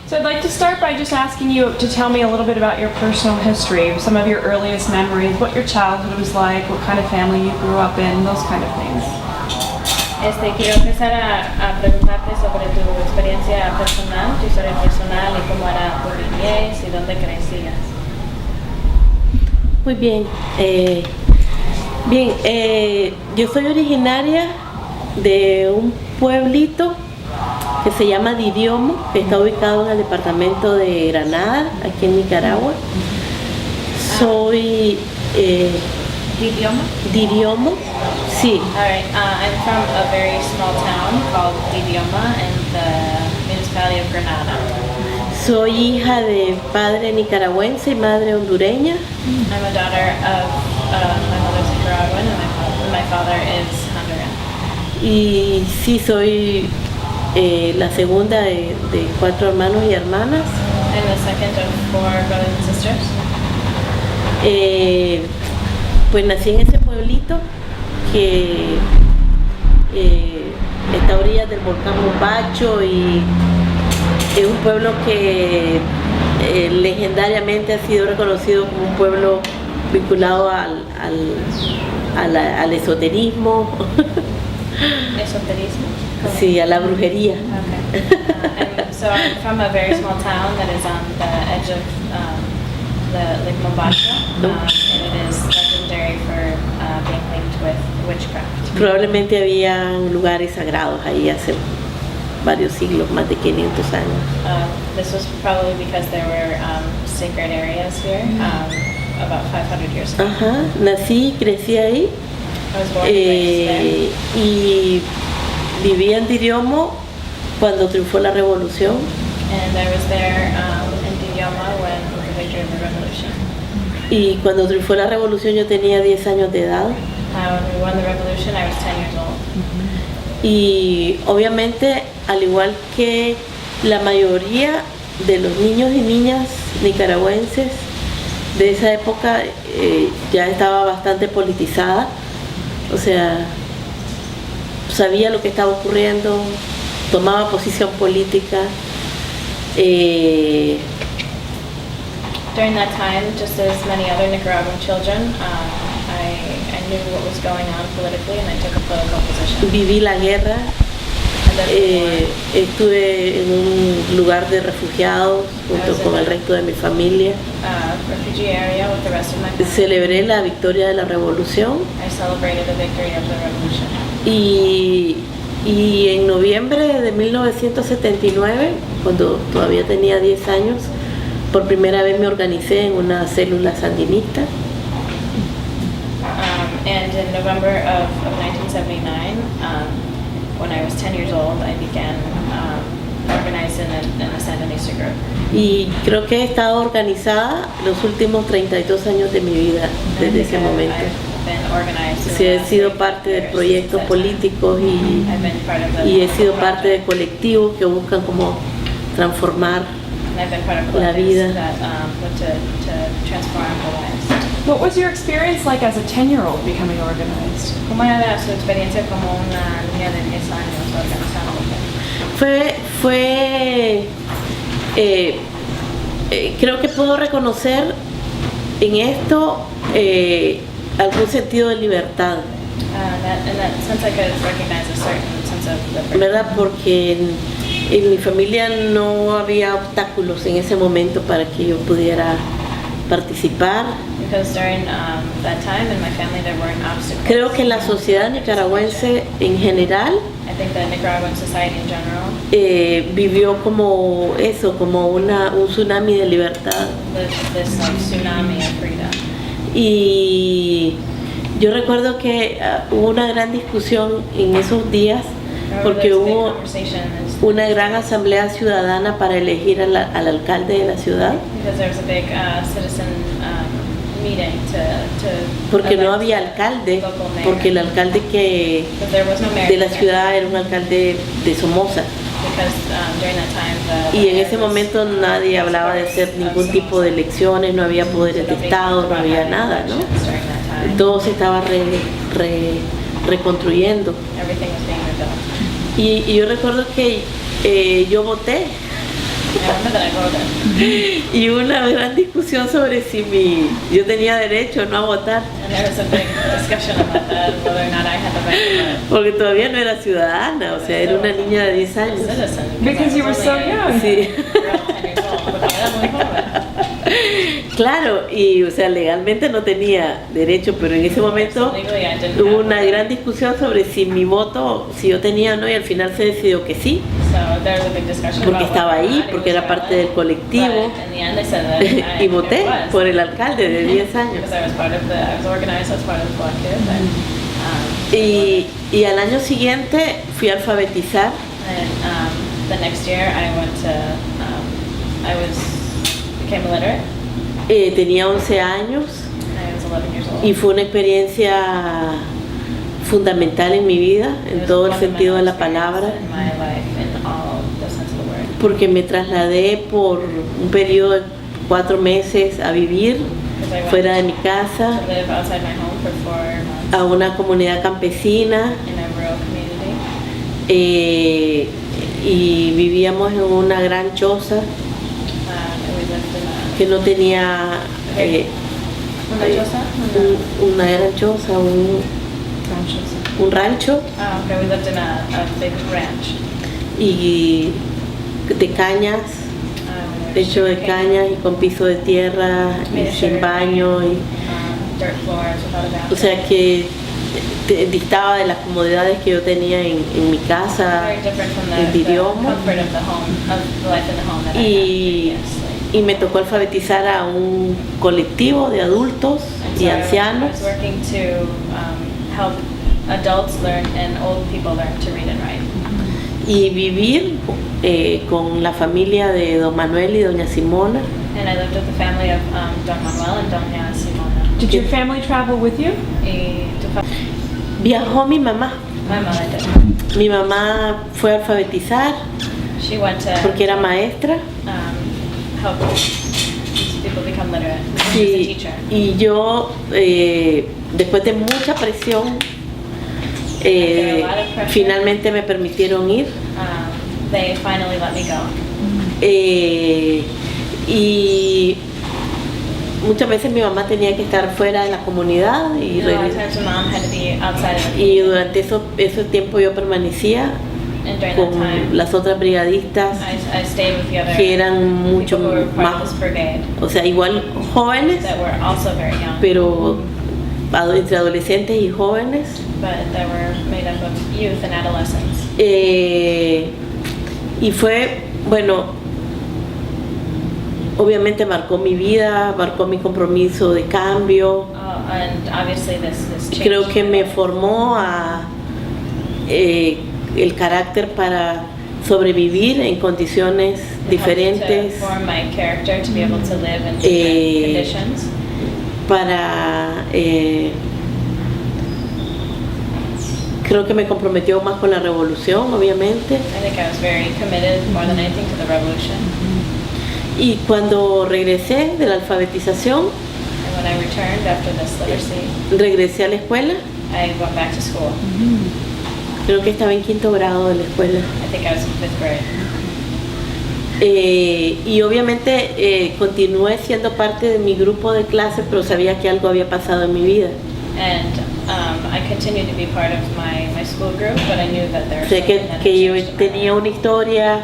So I'd like to start by just asking you to tell me a little bit about your personal history, some of your earliest memories, what your childhood was like, what kind of family you grew up in, those kind of things. Quiero empezar a preguntarte sobre tu experiencia personal, tu historia personal y cómo era tu niñez y dónde crecías. Muy bien. Yo soy originaria de un pueblito que se llama Diriomo, que está ubicado en el departamento de Granada, aquí en Nicaragua. Soy Diriomo, sí. Alright, I'm from a very small town called Didioma in the municipality of Granada. Soy hija de padre nicaragüense y madre hondureña. I'm a daughter of my mother's Nicaraguan and my father is Honduran. Y sí, soy la segunda de 4 hermanos y hermanas. I'm the second of 4 brothers and sisters. Pues nací en ese pueblito que está a orillas del volcán Mombacho y es un pueblo que legendariamente ha sido reconocido como un pueblo vinculado al esoterismo. ¿Esoterismo? Sí, a la brujería. Okay. So I'm from a very small town that is on the edge of the Lake Mombacho, and it is legendary for being linked with witchcraft. Probablemente había lugares sagrados ahí hace varios siglos, más de 500 años. This was probably because there were sacred areas here about 500 years ago. Ajá, nací y crecí ahí. I was born and raised there. Y viví en Diriomo cuando triunfó la revolución. And I was there in Didioma when the victory of the revolution. Y cuando triunfó la revolución yo tenía 10 años de edad. When we won the revolution, I was 10 years old. Y obviamente, al igual que la mayoría de los niños y niñas nicaragüenses de esa época, ya estaba bastante politizada. O sea, sabía lo que estaba ocurriendo, tomaba posición política. During that time, just as many other Nicaraguan children, I knew what was going on politically and I took a political position. Viví la guerra, estuve en un lugar de refugiados junto con el resto de mi familia. Refugee area with the rest of my family. Celebré la victoria de la revolución. I celebrated the victory of the revolution. Y en noviembre de 1979, cuando todavía tenía 10 años, por primera vez me organicé en una célula sandinista. And in November of 1979, when I was 10 years old, I began organizing in a Sandinista group. Y creo que he estado organizada los últimos 32 años de mi vida desde ese momento. Sí, he sido parte de proyectos políticos y he sido parte de colectivos que buscan como transformar la vida. What was your experience like as a 10-year-old becoming organized? ¿Cómo era su experiencia como una niña de 10 años organizando? Creo que puedo reconocer en esto algún sentido de libertad. In that sense, I could recognize a certain sense of liberty. ¿Verdad? Porque en mi familia no había obstáculos en ese momento para que yo pudiera participar. Because during that time in my family there weren't obstacles. Creo que la sociedad nicaragüense en general I think the Nicaraguan society in general vivió como eso, como un tsunami de libertad. This like tsunami of freedom. Y yo recuerdo que hubo una gran discusión en esos días porque hubo una gran asamblea ciudadana para elegir al alcalde de la ciudad. Because there was a big citizen meeting to porque no había alcalde, porque el alcalde de la ciudad era un alcalde de Somoza. Y en ese momento nadie hablaba de hacer ningún tipo de elecciones, no había poderes de Estado, no había nada, ¿no? Todo se estaba reconstruyendo. Y yo recuerdo que yo voté remember that I voted. Y una gran discusión sobre si yo tenía derecho o no a votar, And there was a big discussion about that, whether or not I had the right to vote. porque todavía no era ciudadana, o sea, era una niña de 10 años. Citizen. Because you were so young. Sí. Girl, 10 years old, porque era muy joven. Claro, y o sea, legalmente no tenía derecho, pero en ese momento Legally, I didn't hubo have una voting. gran discusión sobre si mi voto, si yo tenía o no, y al final se decidió que sí, So there was a big discussion porque about estaba whether or ahí, not it porque was era parte valid. del colectivo, But in the end, they said that I, y voté it was. por el alcalde de 10 años. Because I was organized as part of the collective. Y al año siguiente fui a alfabetizar. The next year I went to, became illiterate. Tenía 11 años I was 11 years old. y fue una experiencia fundamental en mi vida, It en was todo a el sentido de la fundamental palabra, experience in my life, in all the sense of the word. porque me trasladé por un periodo de 4 meses a vivir Because I went fuera de mi casa, to live outside my home for 4 months a una comunidad campesina, in a rural community. y vivíamos en una gran choza And we lived in que no tenía una choza? una gran choza, un rancho Okay, we lived in a big ranch. y de cañas, techo de cañas y con piso de tierra y sin baño, y, Dirt floors without a bathroom. o sea que distaba de las comodidades que yo tenía en mi casa, Very different from el the idioma, comfort of the home, of the life in the home that I had y, previously. y me tocó alfabetizar a un colectivo de adultos And y so I ancianos, was working to help adults learn and old people learn to read and write. y vivir con la familia de don Manuel y doña Simona. And I lived with the family of Don Manuel and Doña Simona. Did your family travel with you? Y Viajó mi mamá. my mother did. Mi mamá fue a alfabetizar She went to porque era maestra. help these people become literate. She was a Sí, teacher. y yo, después de mucha presión, finalmente me permitieron ir. They finally let me go. Y muchas veces mi mamá tenía que estar fuera de la comunidad y, A lot of times my mom had to be outside of the y durante ese tiempo yo permanecía and during that con time las otras brigadistas I stayed with the other que eran mucho people who were part más, of this brigade o sea, igual jóvenes, that were also very young, pero entre adolescentes y jóvenes. but that were made up of youth and adolescents. Y fue, bueno, obviamente marcó mi vida, marcó mi compromiso de cambio. And obviously this change. Creo que me formó el carácter para sobrevivir en condiciones diferentes, To form my character to be able to live in different conditions. para creo que me comprometió más con la revolución, obviamente. I think I was very committed more than anything to the revolution. Y cuando regresé de la alfabetización, And when I returned after this literacy, regresé a la escuela. I went back to school. Creo que estaba en 5º grado de la escuela. I think I was in 5th grade. Y obviamente continué siendo parte de mi grupo de clase, pero sabía que algo había pasado en mi vida. And I continued to be part of my school group, but I knew that there was Sé something that had que yo changed in my tenía life. una historia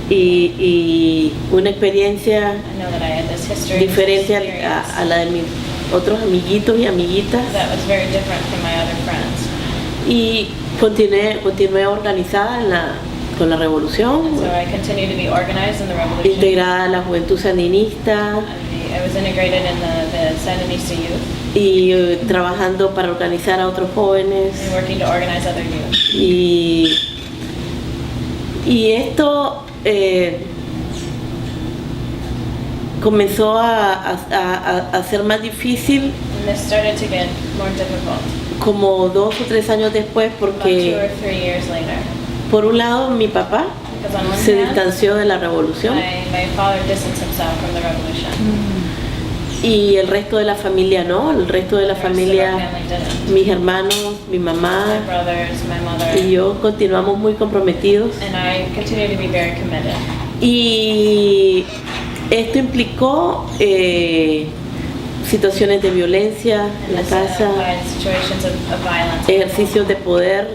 y una experiencia I know that I had this history, diferente this experience a la de mis otros amiguitos y amiguitas. that was very different from my other friends. Y continué organizada con la revolución, And so I continued to be organized in the revolution. integrada a la juventud sandinista I was integrated in the Sandinista youth y trabajando para organizar a otros jóvenes. and working to organize other youth. Y esto comenzó a ser más difícil And this started to get more difficult como 2 o 3 años después, about 2 or porque 3 years later. por un lado mi papá Because on one se hand, distanció de la revolución my father distanced himself from the revolution. y el resto de la familia no, el resto de la The rest of our familia, family didn't. mis hermanos, mi My mamá brothers, my mother, y yo continuamos muy comprometidos and I continue to be very committed. Y esto implicó situaciones de violencia en la casa, Situations of violence. ejercicios de poder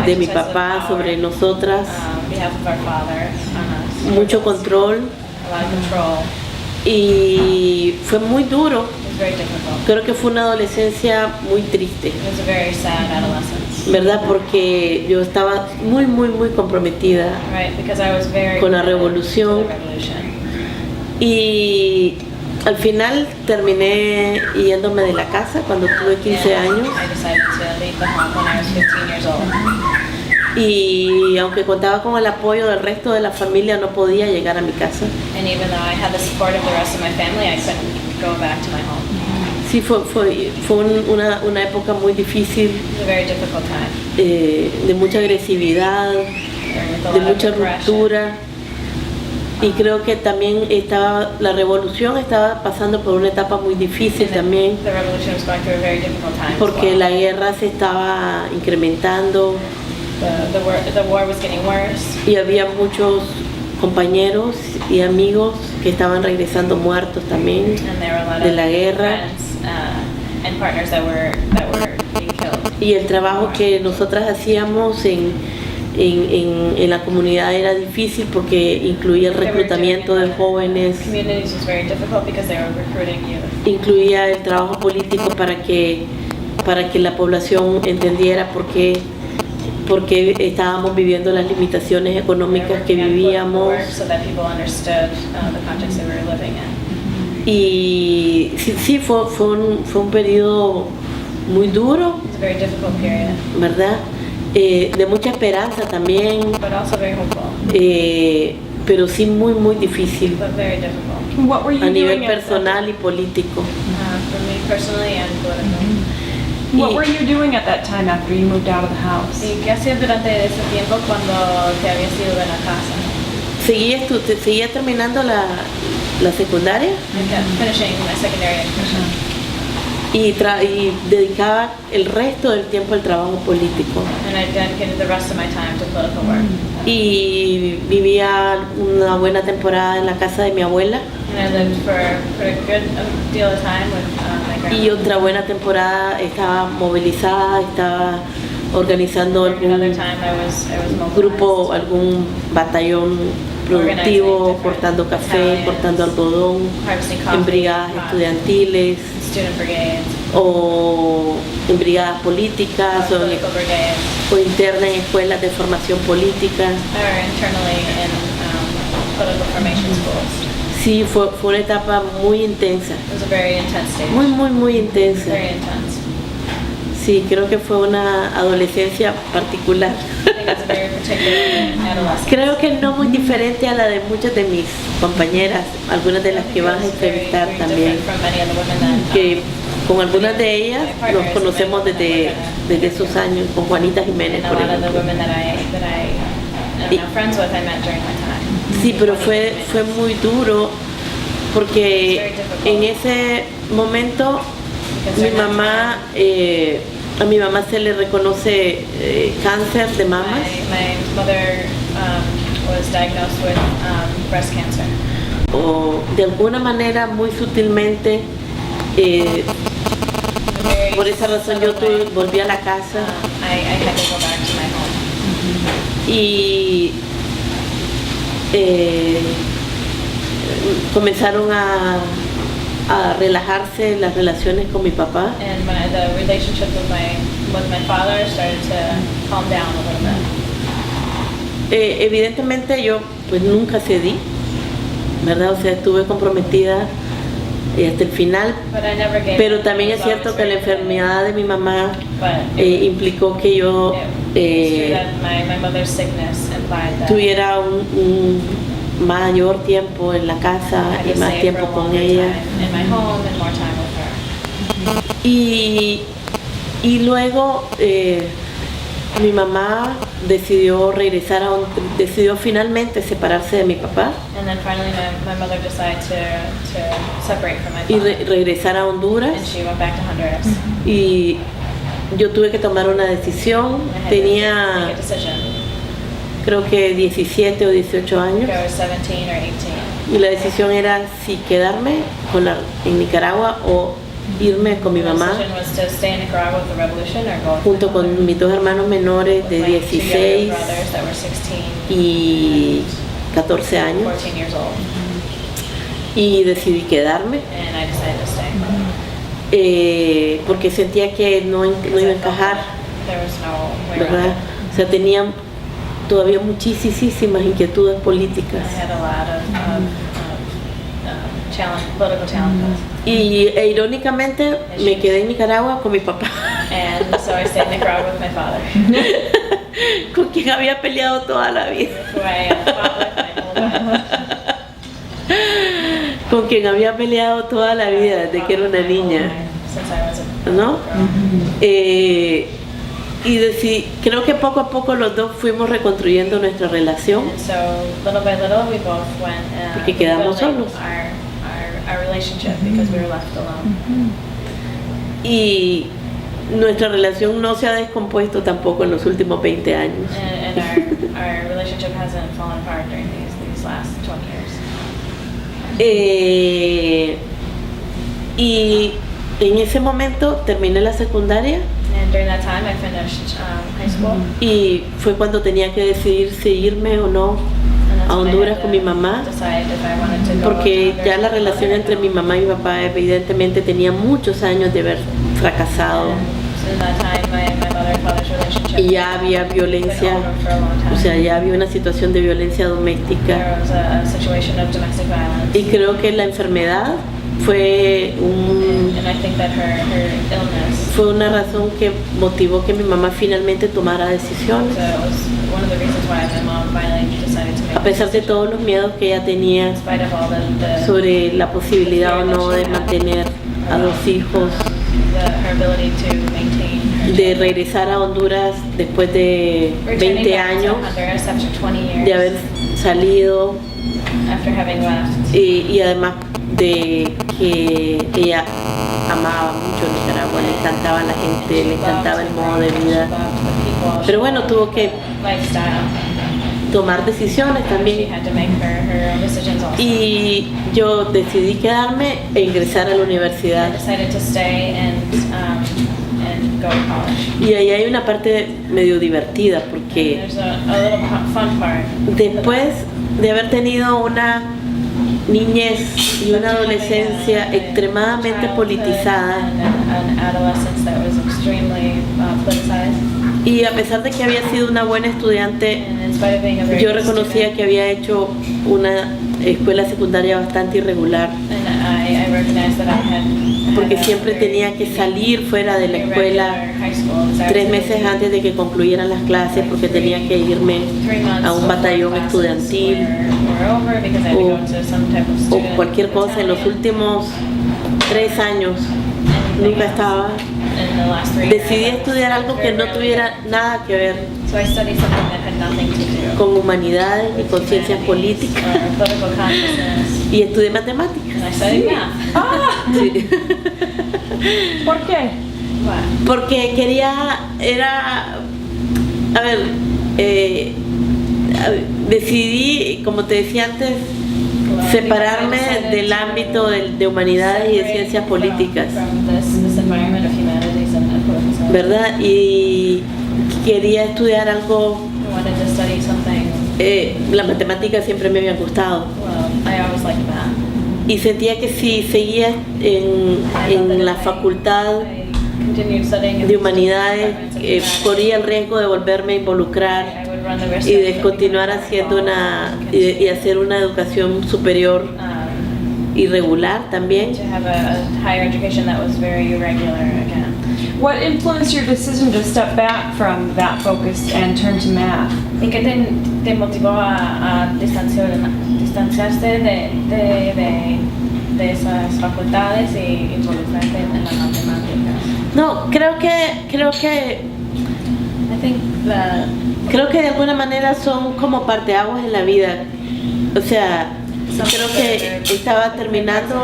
de mi Exercises of papá power, sobre nosotras, on behalf of our father, on us. mucho control, A lot of control. y fue muy duro. It was very difficult. Creo que fue una adolescencia muy triste, It was a very sad adolescence. ¿verdad? Porque yo estaba muy, muy, muy comprometida Right, because I was very con la committed revolución. to the revolution. Y al final terminé yéndome de la casa cuando tuve 15 And años. I decided to leave the home when I was 15 years old. Y aunque contaba con el apoyo del resto de la familia, no podía llegar a mi casa. And even though I had the support of the rest of my family, I couldn't go back to my home. Sí, fue una época muy difícil, It was a very difficult time. de mucha agresividad, With a de lot of mucha depression. ruptura. Y creo que también la revolución estaba pasando por una etapa muy difícil también, The revolution was going through a very difficult time. as porque well. la guerra se estaba incrementando The war was getting worse. y había muchos compañeros y amigos que estaban regresando muertos también And there were a lot de of la guerra. friends and partners that were being killed. Y el trabajo que nosotras hacíamos en la comunidad era difícil porque incluía el reclutamiento de jóvenes, Communities was very difficult because they were recruiting youth. incluía el trabajo político para que la población entendiera por qué estábamos viviendo las limitaciones económicas que vivíamos. So that people understood the context they were living in. Y sí, fue un periodo muy duro, It's a very difficult period, ¿verdad? De mucha esperanza también, but also very hopeful, pero sí muy, muy difícil but very difficult. What were you a nivel doing at personal y político. For me personally and politically. What were you doing at that time after you moved out of the house? ¿Y qué hacías durante ese tiempo cuando te habías ido de la casa? Seguía terminando la secundaria I kept finishing my secondary education. y dedicaba el resto del tiempo al trabajo político. And I dedicated the rest of my time to political work. Y vivía una buena temporada en la casa de mi abuela And I lived for a good deal of time with my y grandma. otra buena temporada estaba movilizada, estaba organizando Another algún time I was mobilized. grupo, algún batallón productivo, cortando café, cortando algodón, Harvesting coffee, en brigadas cotton, estudiantiles student brigades, o en brigadas políticas political brigades, o interna en escuelas de formación política. or internally in political formation schools. Sí, fue una etapa muy intensa, It was a very intense stage. muy, muy, muy intensa. Very intense. Sí, creo que fue una adolescencia particular. I think it's a very particular adolescence. Creo que no muy diferente a la de muchas de mis compañeras, algunas de las que vas a entrevistar también, que con algunas de ellas nos conocemos desde esos años, con Juanita Jiménez, And a por lot of the ejemplo. women that I'm now friends with, I met during my time. Sí, pero fue muy duro porque en ese momento mi mamá, a mi mamá se le reconoce cáncer de mamas. My mother was diagnosed with breast cancer. O de alguna manera muy sutilmente, Very por esa razón yo volví a la casa I had to go back to my home. y comenzaron a relajarse las relaciones con mi papá. And when the relationship with my father started to calm down a little bit. Evidentemente yo pues nunca cedí, ¿verdad? O sea, estuve comprometida hasta el final, But I never gave pero in. también I es was cierto always que la very committed. enfermedad de mi mamá But implicó que yo it's true that my mother's sickness implied that tuviera un mayor tiempo en la I casa had y to más stay for tiempo a con longer ella. time in my home and more time with her. Y luego mi mamá decidió finalmente separarse de mi papá And then finally my mother decided to separate from my y father. regresar a Honduras. And she went back to Honduras. Y yo tuve que tomar una decisión. I had to Tenía make a decision. creo que 17 o 18 I años. think I was 17 or 18. Y la decisión era si quedarme en Nicaragua o irme con mi The mamá, decision was to stay in Nicaragua with the revolution or go with junto my mother. con mis dos hermanos menores de With my two younger 16 brothers that were 16 y 14 and años. 14 years old. Y decidí quedarme And I decided to stay. porque sentía que no iba a Because I felt encajar, that there was no way ¿verdad? around it. O sea, tenía todavía muchísimas inquietudes políticas. I had a lot of political challenges. Y irónicamente me quedé en Nicaragua con mi papá, And so I stayed in Nicaragua with my father, con quien había peleado toda la vida. who I fought with my whole life. Con quien había peleado toda la vida desde que era una niña, Since I was a ¿no? girl. Y creo que poco a poco los dos fuimos reconstruyendo nuestra relación. And so little by little we both went Porque quedamos building solos. our relationship because we were left alone. Y nuestra relación no se ha descompuesto tampoco en los últimos 20 años. And our relationship hasn't fallen apart during these last 20 years. Y en ese momento terminé la secundaria And during that time I finished high school. y fue cuando tenía que decidir si irme o no And that's a when I Honduras had con to mi mamá, decide if I wanted to go porque to ya Honduras la with my relación mother entre or mi no. mamá y mi papá evidentemente tenía muchos años de haber fracasado And so in that time my mother and father's relationship y ya había had been violencia, over for a long time. o sea, ya había una situación de violencia doméstica. There was a situation of domestic violence. Y creo que la enfermedad fue And I think that her illness, fue una razón que motivó que mi mamá finalmente tomara decisiones. so it was one of the reasons why my mom finally decided to make A pesar de todos los miedos que ella tenía in spite of all the sobre la posibilidad o no de mantener a los hijos, her ability to maintain her de regresar a Honduras después de returning 20 back to años Honduras after 20 years, de haber salido after having left. y además de que ella amaba mucho Nicaragua, le encantaba la gente, le encantaba el modo de vida. Pero bueno, tuvo que Lifestyle. tomar decisiones She también. had to make her own decisions also. Y yo decidí quedarme e ingresar a la I universidad. decided to stay and go to college. Y ahí hay una parte medio divertida porque There's a little fun part. después de haber tenido una niñez y una adolescencia extremadamente politizada, An adolescence that was extremely politicized. y a pesar de que había sido una buena estudiante, And in spite of being a very yo good reconocía student, que había hecho una escuela secundaria bastante irregular, and I recognized that I had porque had a siempre very tenía que salir fuera de la escuela irregular high school. So I was 3 meses antes de que concluyeran las clases, porque tenía que irme 3 months a un before batallón classes estudiantil were over because I had to go to some type of o student cualquier cosa. En los battalion. últimos 3 años Anything nunca else. estaba. In the last 3 years, Decidí I was estudiar algo que very no rarely tuviera nada que ver So I studied something that had nothing to do con humanidades ni con ciencias humanities políticas, or political consciousness. y estudié matemáticas. And I studied math. Ah, Sí. ¿por qué? What? Porque a ver, decidí, como te decía antes, separarme del ámbito de humanidades y de ciencias políticas, From this environment of humanities and political science. ¿verdad? Y quería estudiar algo, I wanted to study something. la matemática siempre me había gustado, Well, I always liked math. y sentía que si seguía en la facultad I continued studying in de humanidades, departments of humanities. corría el riesgo de volverme a involucrar I would run the risk y of de continuar haciendo y hacer una educación superior irregular también. to have a higher education that was very irregular again. What influenced your decision to step back from that focus and turn to math? ¿Y qué te motivó a distanciarse de esas facultades y involucrarte en la matemática? No, creo que I think that de alguna manera son como parteaguas en la vida. O sea, creo que estaba terminando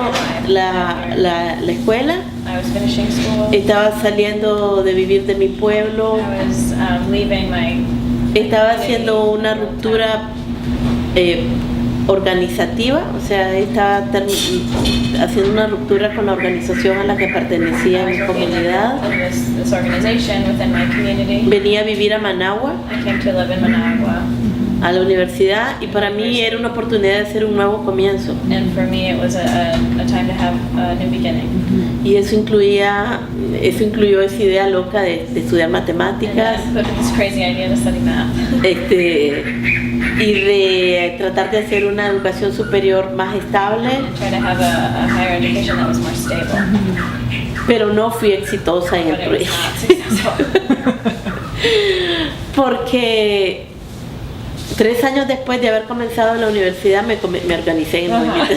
la escuela, I was finishing school. estaba saliendo de vivir de mi pueblo, I was leaving my estaba haciendo una ruptura organizativa, o sea, estaba haciendo una ruptura con la organización a la que pertenecía I mi was working in comunidad. this organization within my community. Venía a vivir a Managua, I came to live in Managua, a la universidad, y para mí era una oportunidad de hacer un nuevo comienzo. and for me it was a time to have a new beginning. Y eso incluyó esa idea loca de estudiar And matemáticas, I put this crazy idea to study math. y de tratar de hacer una educación superior más estable, And try to have a higher education that was more stable. pero no fui exitosa en el But it was proyecto. not successful. Porque 3 años después de haber comenzado la universidad me organicé en el Ajá. movimiento.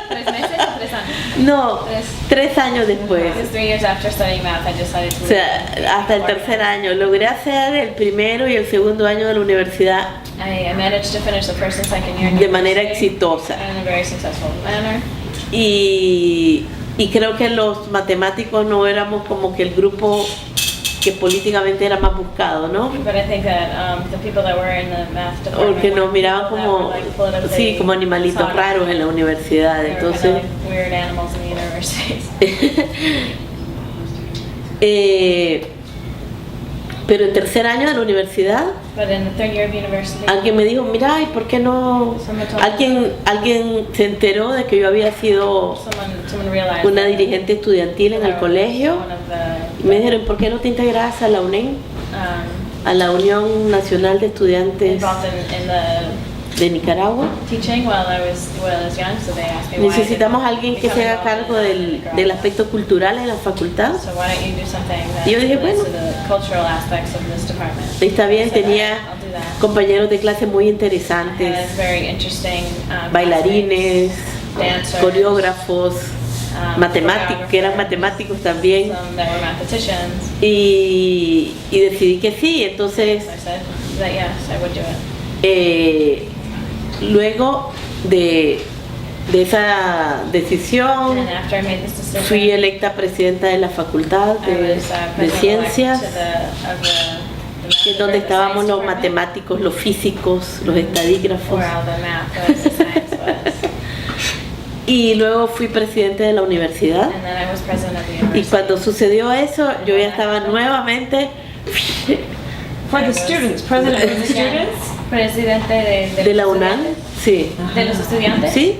3 meses o 3 años? No, 3 años después. Because 3 years after studying math, I decided to O sea, hasta el tercer año. Logré hacer el primero y el segundo año de la universidad I managed to finish the first and second year in de manera university exitosa. in a very successful manner. Y creo que los matemáticos no éramos como que el grupo que políticamente era más buscado, ¿no? But I think that the people that were in the math department Porque nos were miraban people that como, were, like, politically sí, como animalitos sought after. raros en la universidad. They were Entonces, kinda like weird animals in the universities. pero en tercer año de la universidad, But in the third year of university, alguien me dijo, mira, ¿y por qué no? Alguien se enteró de que yo había sido someone realized una that dirigente estudiantil en I el was colegio. one of the, Y me dijeron, ¿por qué no te integras a la UNEM, a la Unión Nacional de Estudiantes involved in the de Nicaragua? teaching while I was young, so they asked me why I Necesitamos a didn't alguien que become se haga involved cargo in del Nicaragua. aspecto cultural en la facultad. So why don't you do something that Y yo dije, relates bueno. to the cultural aspects of this department? Está bien, So tenía I'll do that. compañeros de clase muy I had interesantes, very interesting bailarines, dancers, coreógrafos, matemáticos, que eran choreographers, matemáticos también. some that were mathematicians. Y decidí que sí. Entonces, So I said that yes, I would do it. luego de esa decisión, And after I made this decision, fui electa presidenta de la Facultad I de was de president-elect Ciencias, to the que es donde estábamos los department, matemáticos, los físicos, los estadígrafos. where all the math was, the science was. Y luego fui presidente de la universidad. And then I was president of the Y university. cuando sucedió eso, yo ya estaba nuevamente For the students, president of the students? Presidente de la los UNAM. estudiantes. Sí. ¿De los estudiantes? ¿Sí?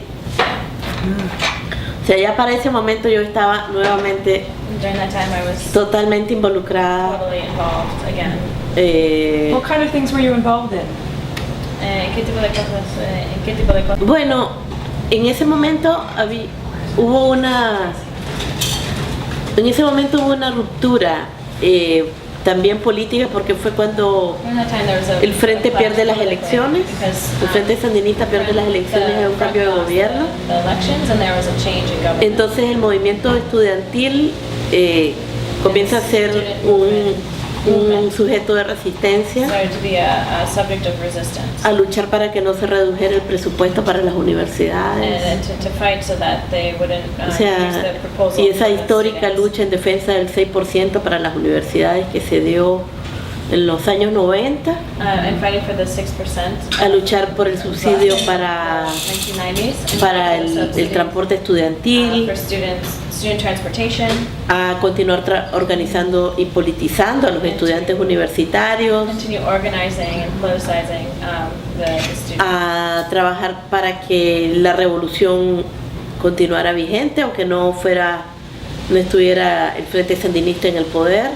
O sea, ya para ese momento yo estaba nuevamente During that time I was totalmente involucrada. totally involved again. eh, What kind of things were you involved in? ¿En qué tipo de cosas? ¿En qué tipo de cosas? bueno, en ese momento hubo una ruptura también política, porque fue cuando During that time there was el Frente a pierde las clash elecciones, because, el Frente Sandinista pierde las elecciones, hay un cambio de gobierno. The elections and there was a change in government. Entonces el movimiento estudiantil comienza a ser un sujeto de resistencia, Started to be a subject of resistance. a luchar para que no se redujera el presupuesto para las universidades. And to fight so that they wouldn't O use sea, the proposal y esa for the histórica students. lucha en defensa del 6% para las universidades que se dio en los años 90, And fighting for the 6%. a luchar por el subsidio para 1990s. el transporte estudiantil, For student transportation. a continuar organizando y politizando a los estudiantes universitarios, Continue organizing and politicizing the students. a trabajar para que la revolución continuara vigente, aunque no estuviera el Frente Sandinista en el poder, And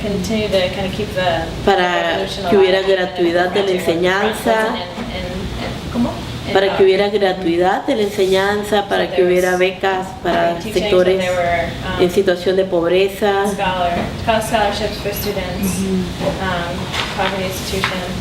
continue to kind of keep the para revolution que hubiera alive, gratuidad de la and enseñanza, ¿cómo? para que hubiera gratuidad de la enseñanza, para que hubiera becas para sectores en situación de pobreza. Scholarships for students, poverty institutions.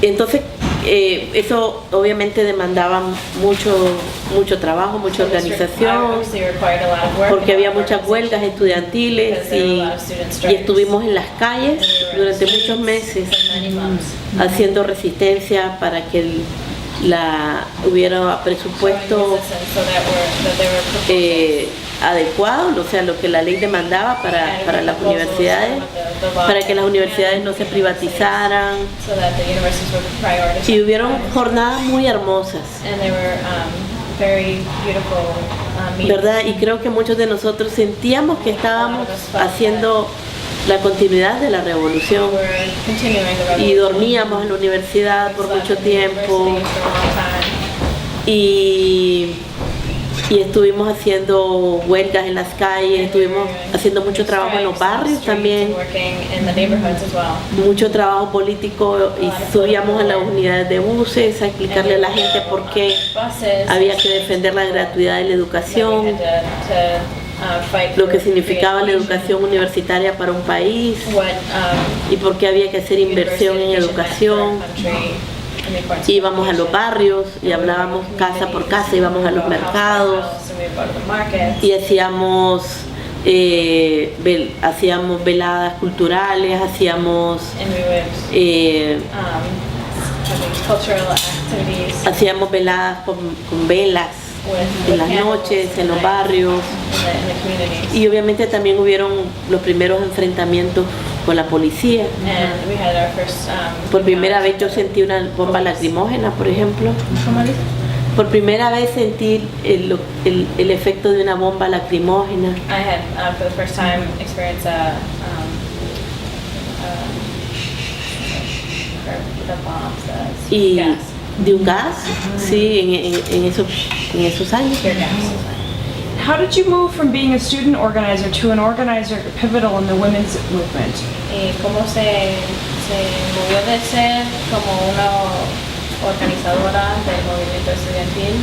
Entonces, eso obviamente demandaba mucho trabajo, mucha organización, Obviously required a lot of work porque and había a lot of muchas huelgas estudiantiles Because there were a lot of student y strikes. estuvimos en las calles And we were durante in the muchos streets meses for many months. haciendo resistencia para que hubiera Showing presupuesto resistance so that there were proposals adecuado, o sea, lo que la ley demandaba para las universidades, para que las universidades no se privatizaran. So that the universities were prioritized. Y hubieron jornadas muy hermosas, And they were very beautiful meetings. ¿verdad? Y creo que muchos de nosotros sentíamos que estábamos haciendo la continuidad de la revolución. We're continuing the Y revolution. dormíamos en la universidad por Slept mucho in the tiempo. university for a long time. Y estuvimos haciendo huelgas en las calles, estuvimos haciendo mucho trabajo en los barrios también, Working in the neighborhoods as well. mucho trabajo político, y subíamos a las unidades de buses a explicarle a la gente por qué Buses, había que defender la gratuidad de la that we educación, had to fight lo que for significaba la free educación universitaria para un país what y por qué había que hacer inversión en educación. Íbamos a los barrios y hablábamos casa por casa, íbamos a los mercados y hacíamos veladas culturales, hacíamos hacíamos veladas con velas en las noches, en los barrios, y obviamente también hubieron los primeros enfrentamientos con la policía. Por primera vez yo sentí una bomba lacrimógena, por ejemplo. Por primera vez sentí el efecto de una bomba lacrimógena. I had, for the first time, experienced the bombs, Y gas, de un gas, sí, en esos años. tear gas. How did you move from being a student organizer to an organizer pivotal in the women's movement? ¿Y cómo se movió de ser como una organizadora del movimiento estudiantil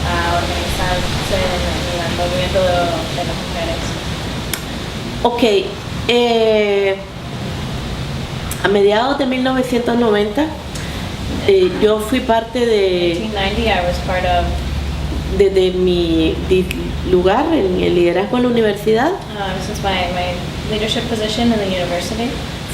a organizarse en el movimiento de las mujeres? Ok, a mediados de 1990 yo fui parte de, 1990, I was part of, de mi lugar en el liderazgo en la universidad. since my leadership position in the university.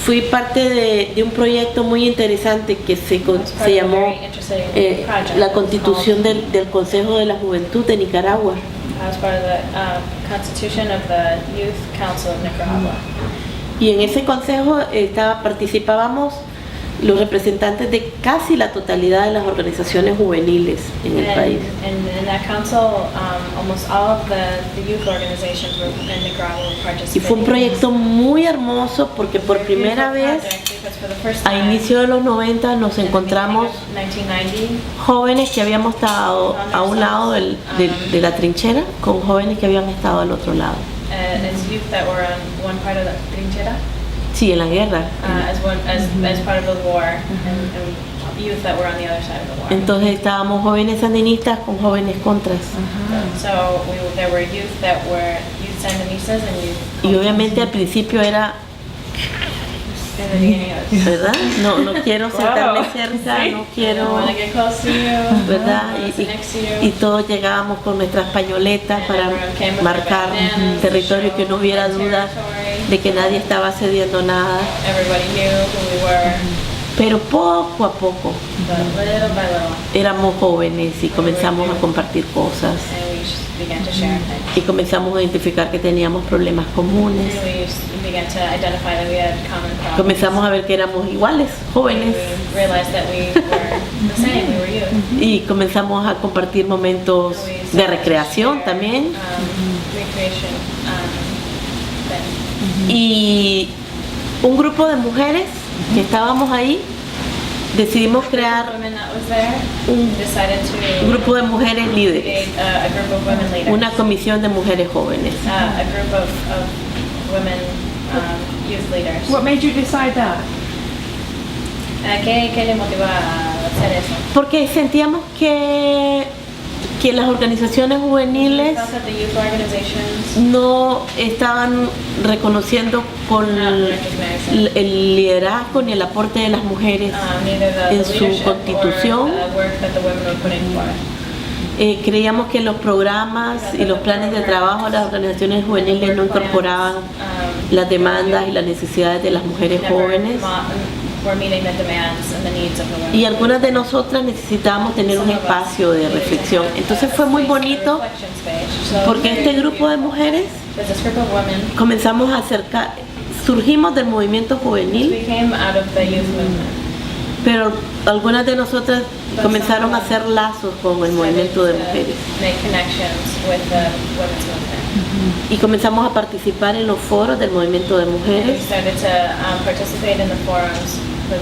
Fui parte de un proyecto muy interesante que se I was part se of a llamó very interesting project. la It's constitución called- del Consejo de la Juventud de Nicaragua. I was part of the constitution of the Youth Council of Nicaragua. Y en ese consejo participábamos los representantes de casi la totalidad de las organizaciones juveniles en el país. And in that council, almost all of the youth organizations were in Nicaragua participating. Y fue un proyecto muy hermoso porque por primera vez, a inicio de los 90, nos encontramos 1990, jóvenes que habíamos estado a un lado de la trinchera con jóvenes que habían estado al otro lado. as youth that were on one part of the trinchera, Sí, en la guerra. as part of the war, and youth that were on the other side of the war. Entonces estábamos jóvenes sandinistas con jóvenes contras. So there were youth that were youth Sandinistas and youth. Y obviamente al principio era, In the beginning it was, ¿verdad? No quiero sentarme cerca, Sí. no I quiero, don't want to get close to you. ¿verdad? I wanna sit next to you. Y todos llegábamos con nuestras pañoletas para marcar territorio, que no hubiera duda de que nadie estaba cediendo nada. Everybody knew who we were, Pero poco a poco but little by little, éramos jóvenes y comenzamos a compartir cosas and we just began to share things. y comenzamos a identificar que teníamos problemas comunes. And we just began to identify that we had common problems. Comenzamos a ver que éramos iguales, jóvenes, We realized that we were the same, we were youth. y comenzamos a compartir momentos de recreación también. Recreation, things. Y un grupo de mujeres que estábamos ahí decidimos crear Women that was there un decided to grupo de mujeres líderes, create a group of women leaders. una comisión de mujeres jóvenes. A group of women youth leaders. What made you decide that? ¿Qué le motiva a hacer eso? Porque sentíamos que las organizaciones We juveniles felt that the youth organizations no estaban reconociendo con el liderazgo ni el aporte de las mujeres neither the en su leadership constitución. or the work that the women were putting forth. Creíamos que los programas y los planes de trabajo de las organizaciones juveniles no incorporaban las demandas y las necesidades de las mujeres jóvenes. were meeting the demands and the needs of the women. Y algunas de nosotras necesitábamos tener un espacio de reflexión. Entonces fue muy bonito porque este grupo de mujeres There's this group of women comenzamos a acercar, surgimos del movimiento juvenil, we came out of the youth movement. pero algunas de nosotras comenzaron a hacer lazos con el movimiento de mujeres Make connections with the women's movement. y comenzamos a participar en los foros del movimiento de We mujeres, started to participate in the forums for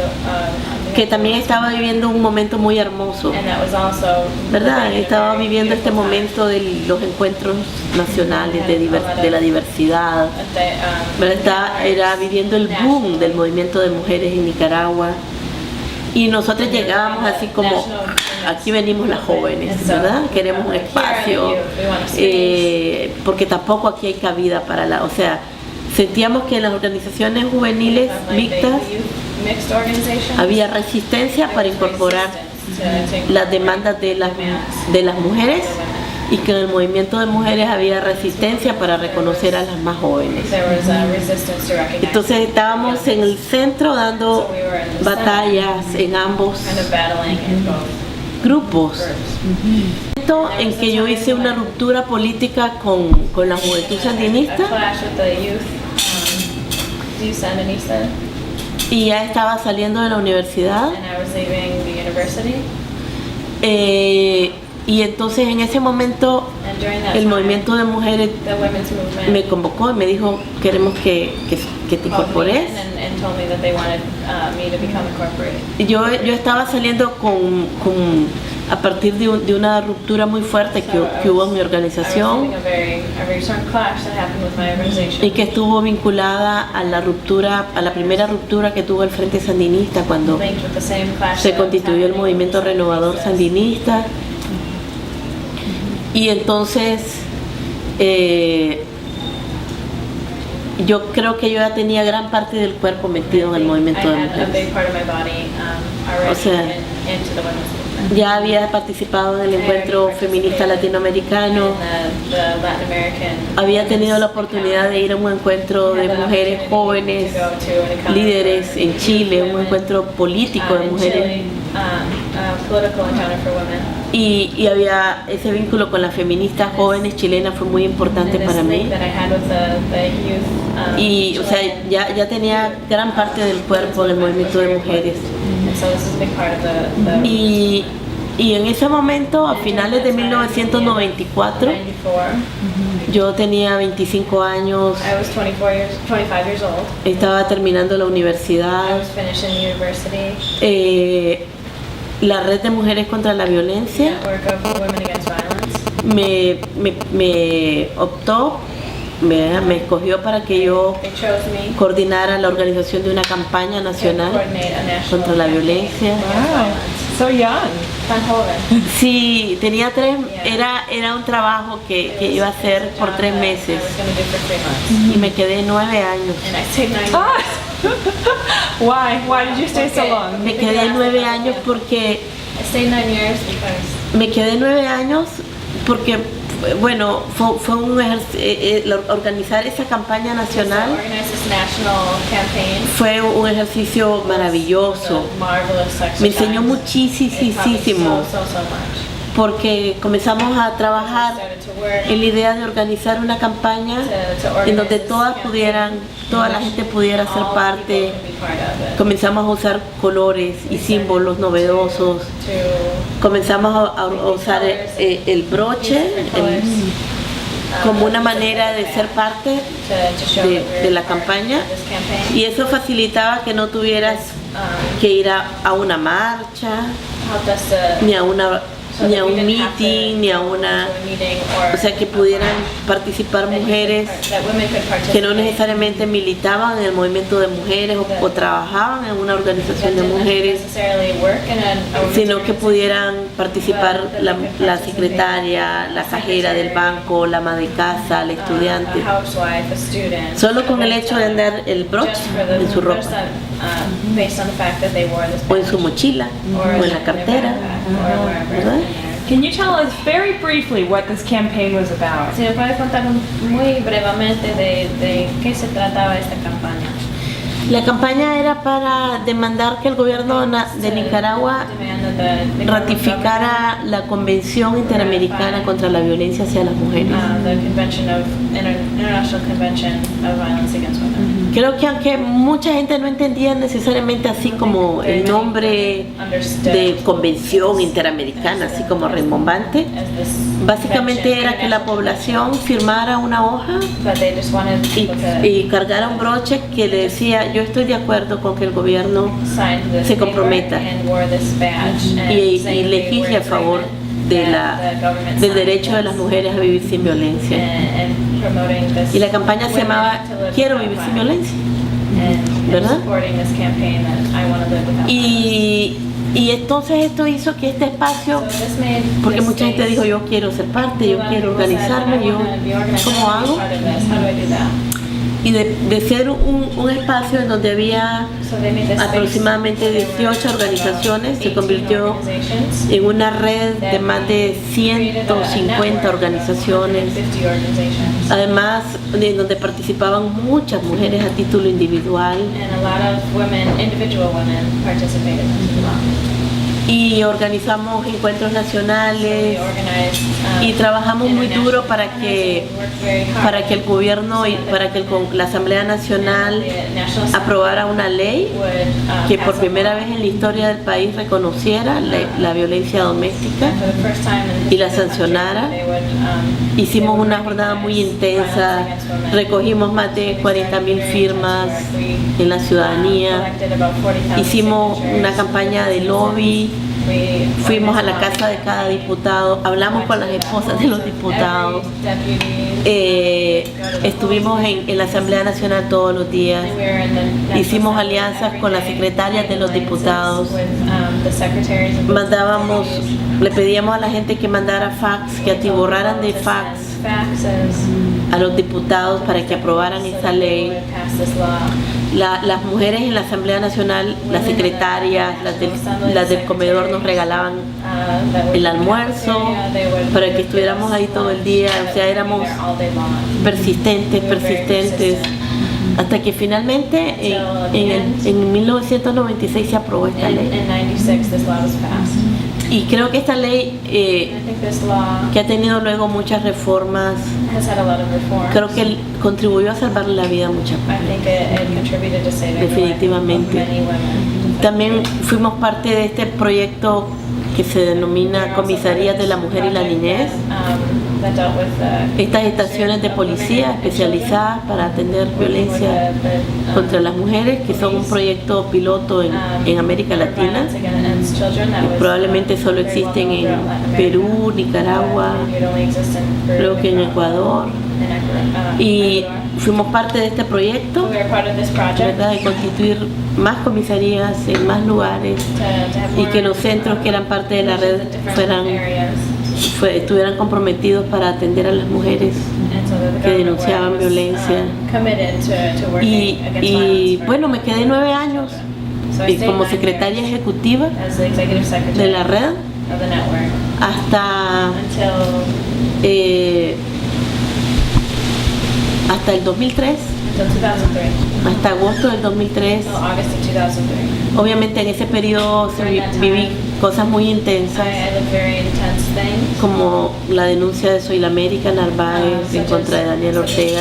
que también estaba viviendo un momento muy hermoso, and that was also ¿verdad? really Estaba very viviendo este beautiful time. momento de los encuentros nacionales de la diversidad, ¿verdad? Era viviendo el boom del movimiento de mujeres en Nicaragua. Y nosotros llegábamos así como, aquí venimos las jóvenes, ¿verdad? Queremos un espacio, porque tampoco aquí hay cabida para o sea, sentíamos que en las organizaciones juveniles mixtas había resistencia para incorporar las demandas de las mujeres y que en el movimiento de mujeres había resistencia para reconocer a las más jóvenes. Entonces estábamos en el centro dando batallas en ambos grupos. Momento en que yo hice una ruptura política con la juventud sandinista y ya estaba saliendo de la universidad. Y entonces en ese momento el movimiento de mujeres me convocó y me dijo, queremos que te incorpores. Y yo estaba saliendo a partir de una ruptura muy fuerte que hubo en mi organización y que estuvo vinculada a la primera ruptura que tuvo el Frente Sandinista cuando se constituyó el Movimiento Renovador Sandinista. Y entonces yo creo que yo ya tenía gran parte del cuerpo metido en el movimiento de mujeres. O sea, ya había participado en el encuentro feminista latinoamericano, había tenido la oportunidad de ir a un encuentro de mujeres jóvenes, líderes en Chile, un encuentro político de mujeres. Y había ese vínculo con las feministas jóvenes chilenas, fue muy importante para mí. Y o sea, ya tenía gran parte del cuerpo del movimiento de mujeres. Y en ese momento, a finales de 1994, yo tenía 25 años, estaba terminando la universidad. La Red de Mujeres contra la Violencia me optó, me escogió para que yo coordinara la organización de una campaña nacional contra la violencia. Wow, so young. Sí, tenía era un trabajo que iba a hacer por 3 meses y me quedé 9 años. Ah. Why did you stay so long? Me quedé 9 años porque bueno, fue un organizar esa campaña nacional fue un ejercicio maravilloso. Me enseñó muchísimo porque comenzamos a trabajar en la idea de organizar una campaña en donde toda la gente pudiera ser parte. Comenzamos a usar colores y símbolos novedosos. Comenzamos a usar el broche como una manera de ser parte de la campaña, y eso facilitaba que no tuvieras que ir a una marcha, ni a un meeting, ni a o sea, que pudieran participar mujeres que no necesariamente militaban en el movimiento de mujeres o trabajaban en una organización de mujeres, sino que pudieran participar la secretaria, la cajera del banco, la ama de casa, la estudiante, solo con el hecho de andar el broche en su ropa, o en su mochila, o en la cartera, ¿verdad? Can you tell us very briefly what this campaign was about? Si me puede contar muy brevemente de qué se trataba esta campaña. La campaña era para demandar que el gobierno de Nicaragua Demand that the Nicaraguan ratificara la Convención Interamericana contra la Violencia hacia las Mujeres. the convention of International Convention of Violence Against Women. Creo que aunque mucha gente no entendía necesariamente así como el nombre de Convención Interamericana, así como rimbombante, As this básicamente convention, era que la población firmara una hoja but they just wanted y, people to y cargara un broche que le decía: yo estoy de acuerdo con que el gobierno sign this se paper comprometa and wore this badge and y say they legisle were a favor agreement de that the government del signed derecho de this las mujeres a vivir sin violencia. and promoting this Y la campaña se women llamaba to live Quiero without vivir sin violence. violencia. And ¿Verdad? supporting this campaign that I want to live without violence. Y entonces esto hizo que este espacio, So this made porque this mucha gente space- dijo: yo quiero ser parte, yo a lot of quiero people said, organizarme, "I yo, wanna be organized, I ¿cómo wanna be hago? part of this. How do I do that?" Y de ser un espacio en donde había So they made this space aproximadamente where there were 18 organizaciones, se 18 convirtió organizations en una red de más de created a 150 network of organizaciones, 150 organizations. además de donde participaban muchas mujeres a título individual, And a lot of women, individual women, participated in this. y organizamos encuentros We nacionales organized, y trabajamos muy duro para que international worked very hard el gobierno y para que la Asamblea Nacional the National Assembly aprobara una ley would, que pass por a primera law. vez en la historia del país reconociera la violencia doméstica. And for the first time in y la history of the country, sancionara. they would, Hicimos they would una jornada muy recognize intensa, violence against women. recogimos más de 40.000 firmas en la ciudadanía, Collected about 40,000 hicimos signatures. una campaña de lobby, We fuimos a la organized casa de cada diputado, hablamos con las esposas de los diputados, every deputy. estuvimos en la Asamblea Nacional todos los días, We were in the National hicimos Assembly alianzas every con las day, secretarias de los alliances diputados, with, the secretaries of the mandábamos, deputies. le pedíamos a la gente que mandara fax, que atiborraran de To fax send faxes a los diputados para que aprobaran so esta that they ley. would pass this law. Las mujeres en la Asamblea Nacional, las secretarias, las del comedor nos regalaban That would el be almuerzo cafeteria, they would para que give estuviéramos us ahí todo el día, lunch, o sea, that we éramos would be there all day long. persistentes, We were very persistentes, persistent. hasta que finalmente en 1996 se aprobó esta In ley. 96, this law was passed. Y creo que esta ley, I think this law que ha tenido luego muchas reformas, has had a lot of reforms. creo que contribuyó a salvarle la vida a muchas I mujeres. think it contributed to saving the life of Definitivamente. many women. También fuimos parte de este proyecto que se denomina Comisarías de la Mujer y la Niñez. That dealt with Estas estaciones de policía especializadas para atender violencia contra las mujeres, que son un proyecto piloto en América Latina. Probablemente solo existen en Perú, Nicaragua, creo que en Ecuador. Y fuimos parte de este proyecto, ¿verdad? De constituir más comisarías en más lugares y que los centros que eran parte de la red estuvieran comprometidos para atender a las mujeres que denunciaban violencia. Y bueno, me quedé 9 años como secretaria ejecutiva de la red hasta el 2003, hasta agosto del 2003. Obviamente en ese periodo viví cosas muy intensas, como la denuncia de Soy la América Narváez en contra de Daniel Ortega,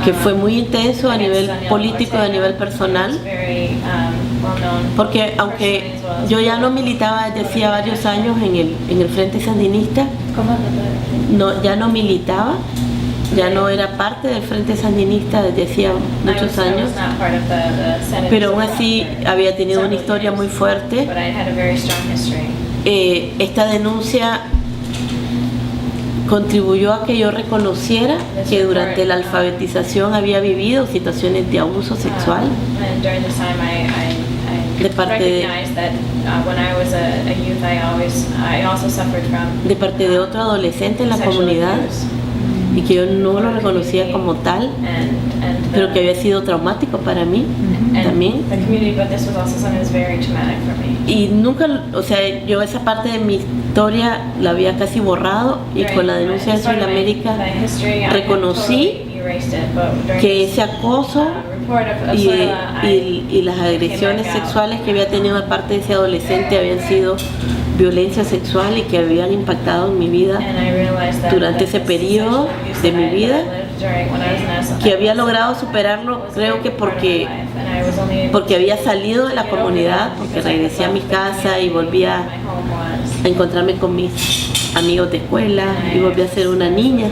que fue muy intenso a nivel político y a nivel personal, porque aunque yo ya no militaba desde hacía varios años en el Frente Sandinista, ya no militaba, ya no era parte del Frente Sandinista desde hacía muchos años, pero aún así había tenido una historia muy fuerte. Esta denuncia contribuyó a que yo reconociera que durante la alfabetización había vivido situaciones de abuso sexual de parte de otro adolescente en la comunidad, y que yo no lo reconocía como tal, pero que había sido traumático para mí también. Y nunca, o sea, yo esa parte de mi historia la había casi borrado, y con la denuncia de Soy la América reconocí erased it, but during que this, ese acoso report of y, Soila, y las agresiones sexuales que había tenido de parte de ese adolescente habían sido violencia sexual y que habían impactado en mi vida, and I realized that durante ese this periodo sexual abuse de that mi I vida, lived during when I was an que había logrado superarlo, creo que porque había salido de la comunidad, porque regresé a mi casa y volví a encontrarme con mis amigos de escuela y volví a ser una niña,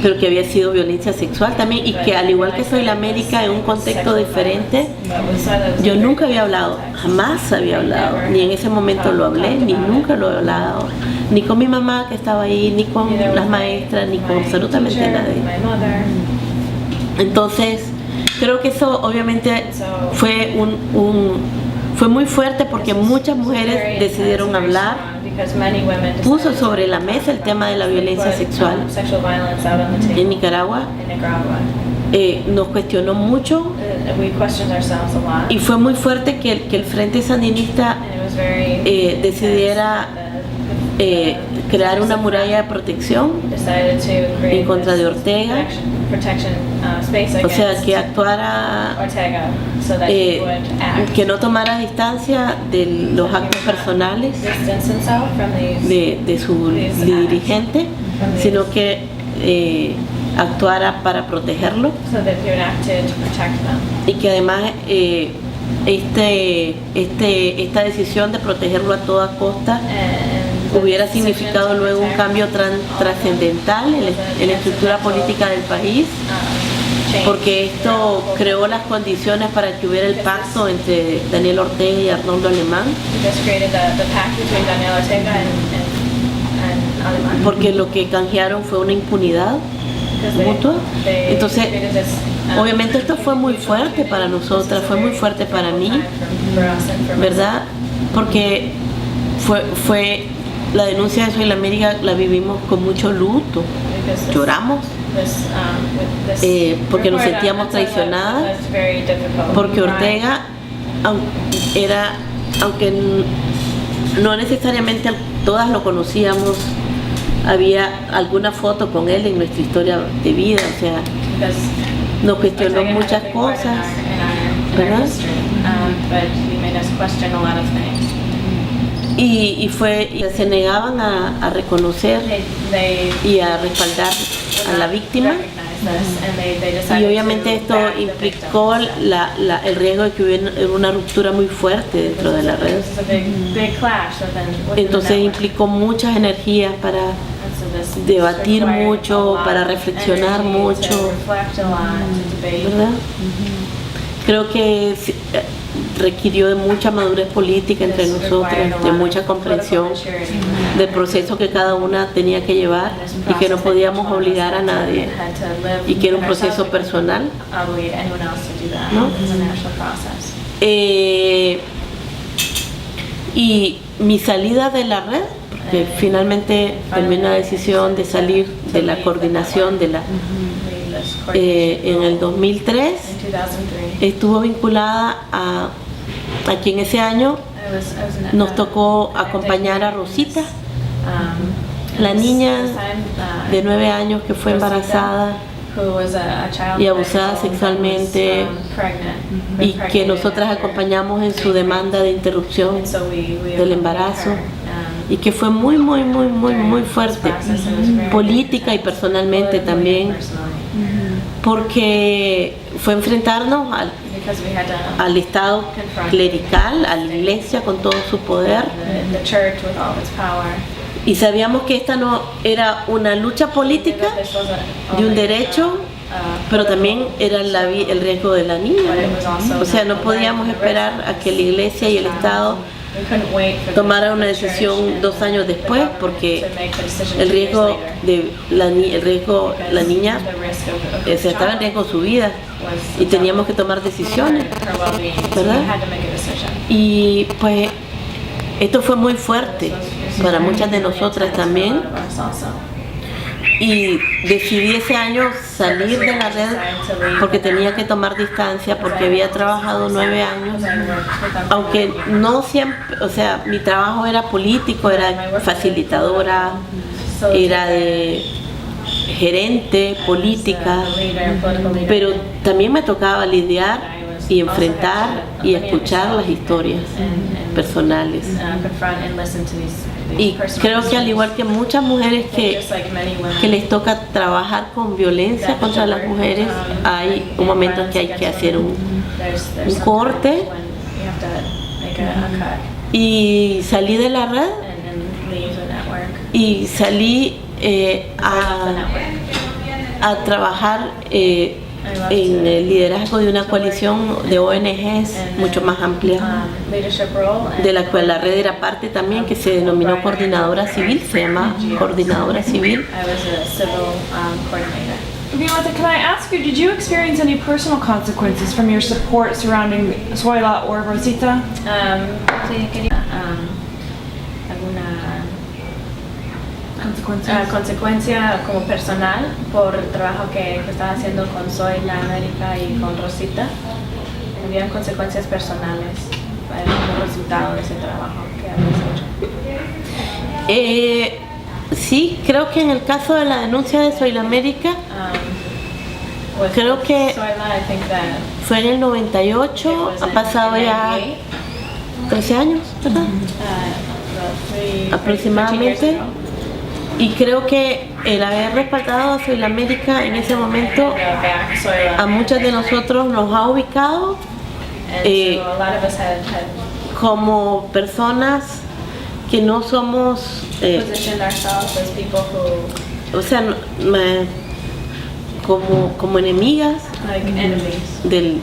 pero que había sido violencia sexual también, y que al igual que soy la América en un contexto diferente, yo nunca había hablado, jamás había hablado, ni en ese momento lo hablé, ni nunca lo he hablado, ni con mi mamá que estaba ahí, ni con las maestras, ni con absolutamente nadie. Entonces, creo que eso obviamente fue fue muy fuerte porque muchas mujeres decidieron hablar, puso sobre la mesa el tema de la violencia sexual en Nicaragua, nos cuestionó mucho y fue muy fuerte que el Frente Sandinista decidiera crear una muralla de protección en contra de Ortega, o sea, que actuara, que no tomara distancia de los actos personales de su dirigente, sino que actuara para protegerlo, y que además esta decisión de protegerlo a toda costa hubiera significado luego un cambio trascendental en la estructura política del país, porque esto creó las condiciones para que hubiera el pacto entre Daniel Ortega y Arnoldo Alemán, porque lo que canjearon fue una impunidad mutua. Entonces, obviamente esto fue muy fuerte para nosotras, fue muy fuerte para mí, ¿verdad? Porque fue la denuncia de Soy la América, la vivimos con mucho luto, lloramos, porque nos sentíamos traicionadas, porque Ortega, aunque no necesariamente todas lo conocíamos, había alguna foto con él en nuestra historia de vida, o sea, nos cuestionó muchas cosas, ¿verdad? Y se negaban a reconocer y a respaldar a la víctima, y obviamente esto implicó el riesgo de que hubiera una ruptura muy fuerte dentro de la red. Entonces implicó muchas energías para debatir mucho, para reflexionar mucho, ¿verdad? Creo que requirió de mucha madurez política entre nosotros, de mucha comprensión del proceso que cada una tenía que llevar y que no podíamos obligar a nadie, y que era un proceso personal, ¿no? Y mi salida de la red, porque finalmente tomé una decisión de salir de la coordinación de la en el 2003, estuvo vinculada a quien ese año nos tocó acompañar a Rosita, la niña de 9 años que fue embarazada y abusada sexualmente, y que nosotras acompañamos en su demanda de interrupción del embarazo, y que fue muy fuerte, política y personalmente también, porque fue enfrentarnos al Estado clerical, a la Iglesia con todo su poder, y sabíamos que esta no era una lucha política de un derecho, pero también era el riesgo de la niña. O sea, no podíamos esperar a que la Iglesia y el Estado tomara una decisión 2 años después, porque el riesgo de la niña estaba en riesgo su vida, y teníamos que tomar decisiones, ¿verdad? Y pues esto fue muy fuerte para muchas de nosotras también, y decidí ese año salir de la red porque tenía que tomar distancia, porque había trabajado 9 años, aunque no siempre, o sea, mi trabajo era político, era facilitadora, era de gerente, política, the leader, political leader. pero también me tocaba lidiar y enfrentar y escuchar las historias personales. Confront and listen to these Y personal creo que al histories. igual que muchas mujeres Just like many women que les toca trabajar con violencia contra las mujeres, hay un momento en que hay que hacer un there's corte. sometimes when you have to make a cut Y salí de la red and leave the network. y salí The a network. trabajar en el liderazgo de una coalición de ONGs mucho más amplia, Leadership role. And de la cual la red era parte también, que se denominó Coordinadora Civil, se llama Coordinadora Civil. I was a civil coordinator. Violeta, can I ask you, did you experience any personal consequences from your support surrounding Zoila or Rosita? Sí, quería alguna Consequences? consecuencia como personal por el trabajo que estaba haciendo con Soy la América y con Rosita. Habían consecuencias personales para el resultado de ese trabajo que habías hecho. Sí, creo que en el caso de la denuncia de Soy la América With Creo que- Zoila, I think that fue en el it 98, was han in pasado ya 98, 13 años, ¿verdad? about Aproximadamente. 13 years ago. Y creo que el haber respaldado a Soy la América en ese momento Back Zoila. a muchos de nosotros nos ha ubicado And eh, so a lot of us had como personas que no somos, positioned ourselves as people who, o sea, como enemigas like enemies del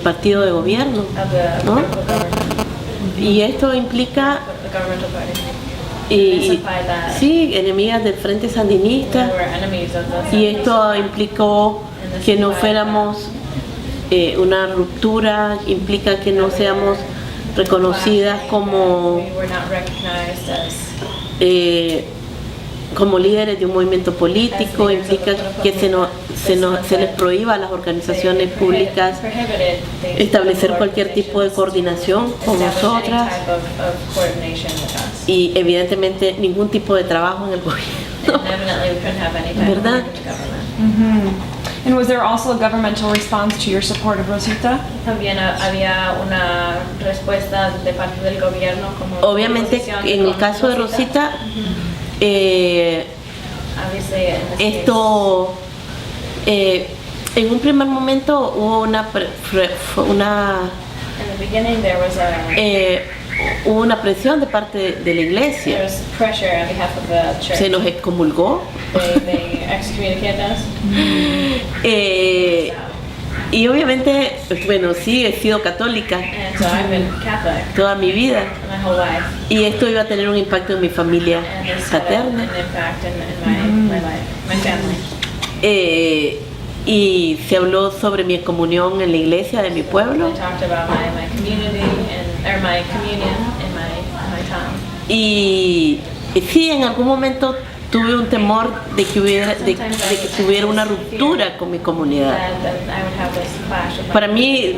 partido de gobierno. of the ¿No? political government, Y esto implica, the governmental party. y, Imply that sí, enemigas del Frente Sandinista. we were enemies of the Y esto implicó que no fuéramos una ruptura, implica que no seamos reconocidas como, we were not recognized as como líderes de un movimiento político, implica que se les prohíba a las organizaciones públicas prohibited the establecer cualquier tipo de coordinación con establish any nosotras type of coordination with us. y evidentemente ningún tipo de trabajo en el gobierno. And evidently we couldn't have any type of ¿Verdad? government. And was there also a governmental response to your support of Rosita? También había una respuesta de parte del gobierno como Obviamente oposición en el con caso de Rosita, Obviously, in this esto en un primer momento hubo una case, in the beginning there was hubo una presión de parte de la there iglesia, was pressure on behalf of the church. se nos excomulgó They excommunicated us. y obviamente, bueno, sí, he sido católica And so I've been Catholic toda mi vida my whole life. y esto iba a tener un impacto en mi familia And this had paterna. an impact in my life, my family. Y se habló sobre mi excomunión en la iglesia de mi pueblo I talked about my community or my communion in my town. y sí, en algún momento tuve un temor de que tuviera una ruptura con mi comunidad. That I would have this clash with Para mí,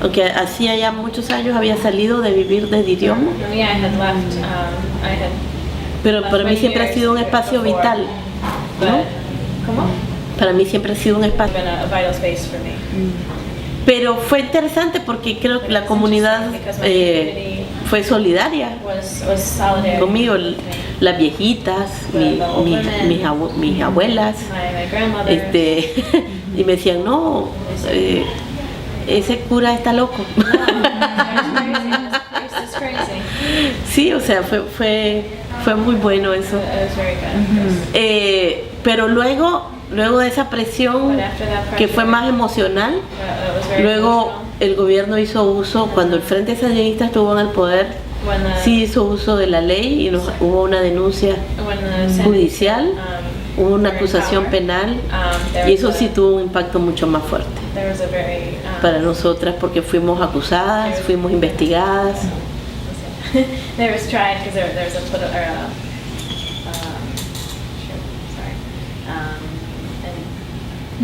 aunque hacía ya muchos años había salido de vivir de idioma, For me, I had left. I had. pero para mí siempre ha sido un espacio vital, ¿no? ¿Cómo? Para mí siempre ha sido un It's espacio. been a vital space for me. Pero fue interesante porque creo que la comunidad fue solidaria Was solidarity conmigo, with me. las viejitas, mis abuelas, My grandmother. y me decían, no, ese cura está loco. It's crazy. Sí, o sea, fue muy bueno eso. It was very good. Pero luego de esa presión But after that que fue pressure, más emocional, it was very luego emotional. el gobierno hizo uso, cuando el Frente Sandinista estuvo en el poder, When the, sí hizo uso de la ley y hubo una denuncia when the Senate, judicial, hubo una were in acusación power, penal there y eso was sí tuvo un impacto mucho más fuerte there was a very para nosotras porque fuimos acusadas, fuimos investigadas. there was tried because there was a sorry.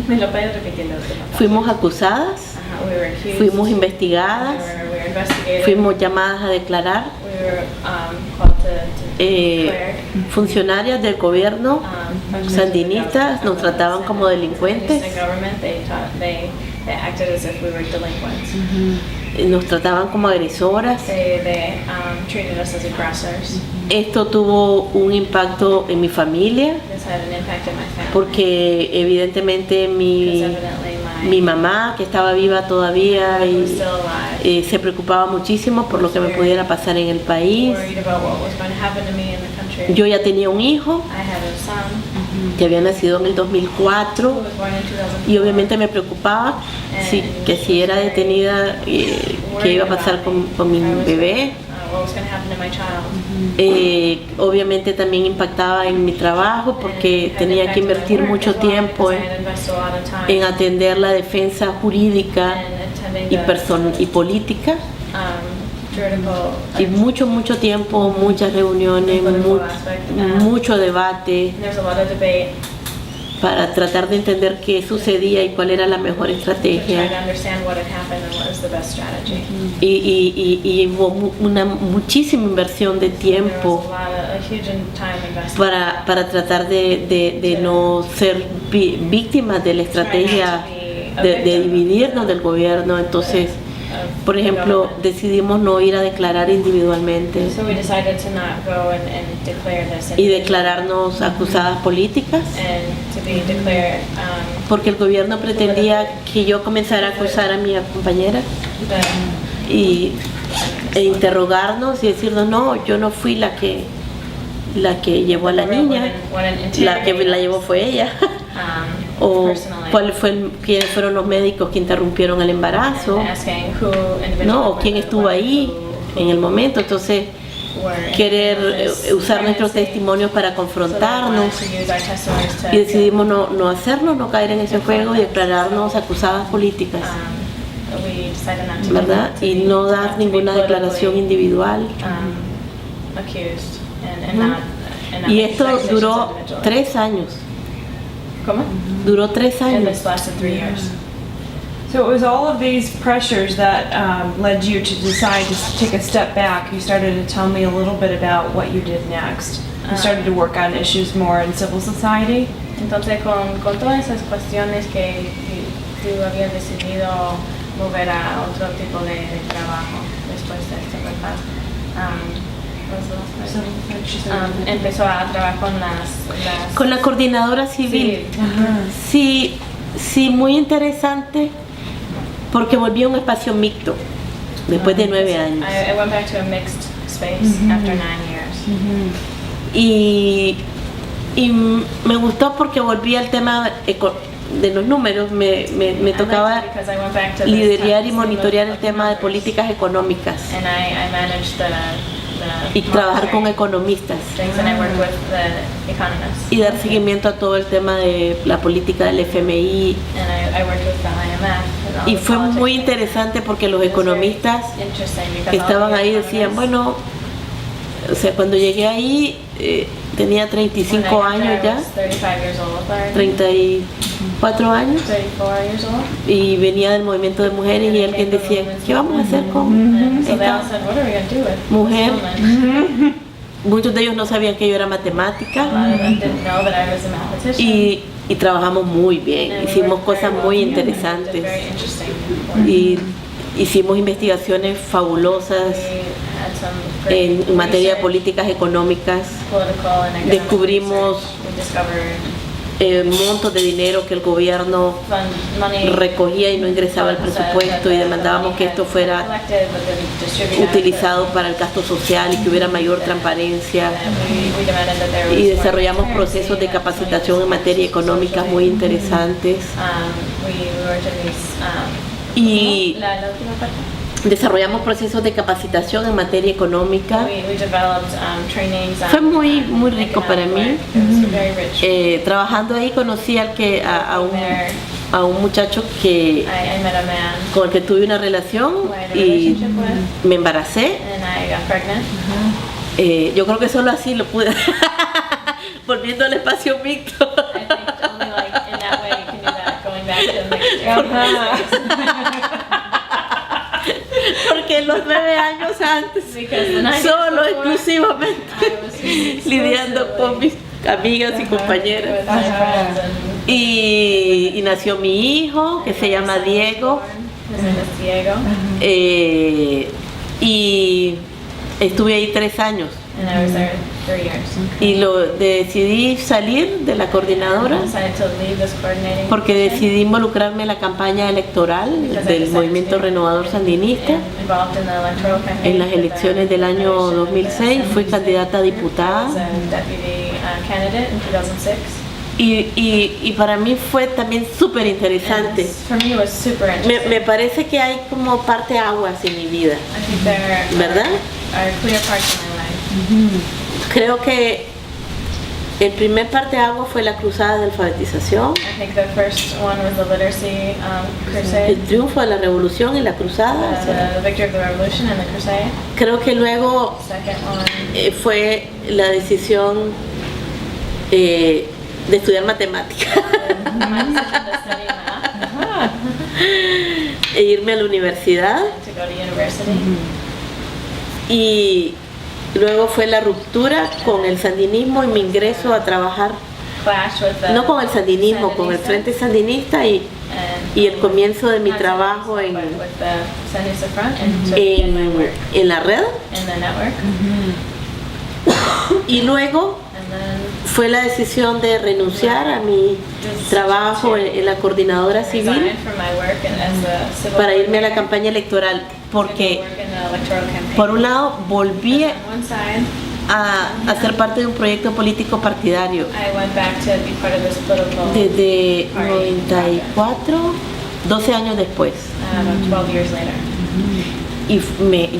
And me lo puedes repetir lo último. Fuimos acusadas, We were accused. fuimos investigadas, We were investigated. fuimos llamadas a declarar We were called to funcionarias del gobierno sandinistas nos trataban como delincuentes, They acted as if we were delinquents. nos trataban como agresoras. They treated us as aggressors. Esto tuvo un impacto en mi familia This had an impact in my family. porque evidentemente Because evidently mi mamá, que estaba viva todavía, was y, still alive. se preocupaba muchísimo por lo que me pudiera pasar en el país. Worried about what was going to happen to me in the country. Yo ya tenía un hijo I had a son que había nacido en el who 2004 was born in 2004. y obviamente me preocupaba que si era detenida, qué iba a pasar con mi bebé. What was going to happen to my child. Obviamente también impactaba en mi trabajo porque Had tenía que impact in my invertir work mucho as well, tiempo because I had invested a lot of time en atender la defensa jurídica and attending y política, juridical y mucho tiempo, muchas reuniones, mucho debate There's a lot of debate para tratar de entender qué sucedía y cuál era la mejor to try to estrategia. understand what had happened and what was the best strategy. Y hubo una muchísima inversión de There was tiempo a huge time investment para tratar de no ser víctimas de la estrategia de dividirnos del gobierno. Entonces, por ejemplo, decidimos no ir a declarar individualmente So we decided to not go and declare this y declararnos acusadas políticas, and to be declared porque el gobierno pretendía que yo comenzara a acusar a mi compañera e interrogarnos y decirnos, no, yo no fui la que llevó a la niña, la que la llevó fue ella. O quiénes fueron los médicos que interrumpieron el embarazo, ¿no? O quién estuvo ahí en el momento. Entonces, querer usar nuestros testimonios para confrontarnos, y decidimos no hacerlo, no caer en ese juego y declararnos acusadas políticas, ¿verdad? Y no dar ninguna declaración individual. Y esto duró 3 años. ¿Cómo? Duró 3 And años. this lasted 3 years. So it was all of these pressures that led you to decide to take a step back. You started to tell me a little bit about what you did next. You started to work on issues more in civil society. Entonces, con todas esas cuestiones que tú habías decidido mover a otro tipo de trabajo después de esto, ¿verdad? Empezó a trabajar con las Con la coordinadora civil. Sí. Sí, muy interesante, porque volví a un espacio mixto después de 9 años. I went back to a mixed space after 9 years. Y me gustó porque volví al tema de los números. Me tocaba Because I went back to liderar y this monitorear el of tema de numbers. políticas económicas And I managed the y trabajar con monitoring economistas things, and I worked with the economists. y dar seguimiento a todo el tema de la política del FMI. And I worked with the IMF. And all Y the fue politics. muy interesante porque los It was very economistas interesting because que all estaban the ahí decían, economists, bueno, o sea, cuando llegué ahí tenía 35 when I got años there, I ya, was 35 years old already. 34 años, 34 years old. y venía del movimiento de mujeres y alguien decía, ¿qué vamos a hacer con And so they all esta said, what are we going to do with mujer? this woman? Muchos de ellos no sabían que yo era matemática, A lot of them didn't know that I was a mathematician. y trabajamos muy bien, And we hicimos worked very cosas well muy together. We did interesantes very interesting work. y hicimos investigaciones fabulosas We had some great en materia de research, políticas económicas. political and economic Descubrimos research. We discovered Montos de dinero que el gobierno money recogía y no ingresaba al presupuesto, y demandábamos que esto fuera utilizado para el gasto social y que hubiera mayor transparencia, y desarrollamos procesos de capacitación en materia económica muy interesantes, y la última parte. desarrollamos procesos de capacitación en materia económica. We developed trainings on Fue muy rico para economic mí. work. It was very rich. Trabajando ahí conocí a un muchacho I met a man con el que tuve una relación who I had a y relationship with, me embaracé. and I got pregnant. Yo creo que solo así lo pude. Volviendo al espacio mixto. I think only like in that way you can do that, going back to the mixed Porque los 9 años antes, Because the 9 years solo before, exclusivamente, I was lidiando con mis amigas y compañeras. With my friends and Y nació mi hijo, que se llama Diego, his name is Diego, y estuve ahí 3 años. and I was there 3 years. Y decidí salir de la coordinadora I decided to leave this coordinating porque position decidí involucrarme en la campaña electoral del Movimiento Renovador Sandinista. and involved in the electoral campaign En las for the elecciones del año election of the 2006 fui Assembly. candidata a I was diputada a deputy candidate in 2006. y para mí fue también súper And interesante. this, for me, was super Me interesting. parece que hay como parte aguas en mi vida, I think there ¿verdad? are clear parts in my life. Creo que el primer parte agua fue la cruzada de alfabetización, I think the first one was the literacy crusade, el triunfo de la revolución y la cruzada. O sea, the victory of the revolution and the crusade. creo que luego Second one, fue la decisión de estudiar matemáticas my decision to study math, e irme a la universidad. to go to university. Y luego fue la ruptura con el sandinismo y mi ingreso a trabajar, Clash with the no con el sandinismo, con el Sandinista, Frente Sandinista y and el comienzo de mi not trabajo Sandinista, but with the Sandinista front and to begin my work en la red. in the network. Y luego And then fue la decisión de renunciar a mi trabajo en la coordinadora civil resigned from my work as a civil para irme a la coordinator, campaña electoral, to porque work in the electoral campaign. por un lado volví On one side, a ser parte de un proyecto político partidario I went back to be part of this political desde 94, 12 años después. 12 years later. Y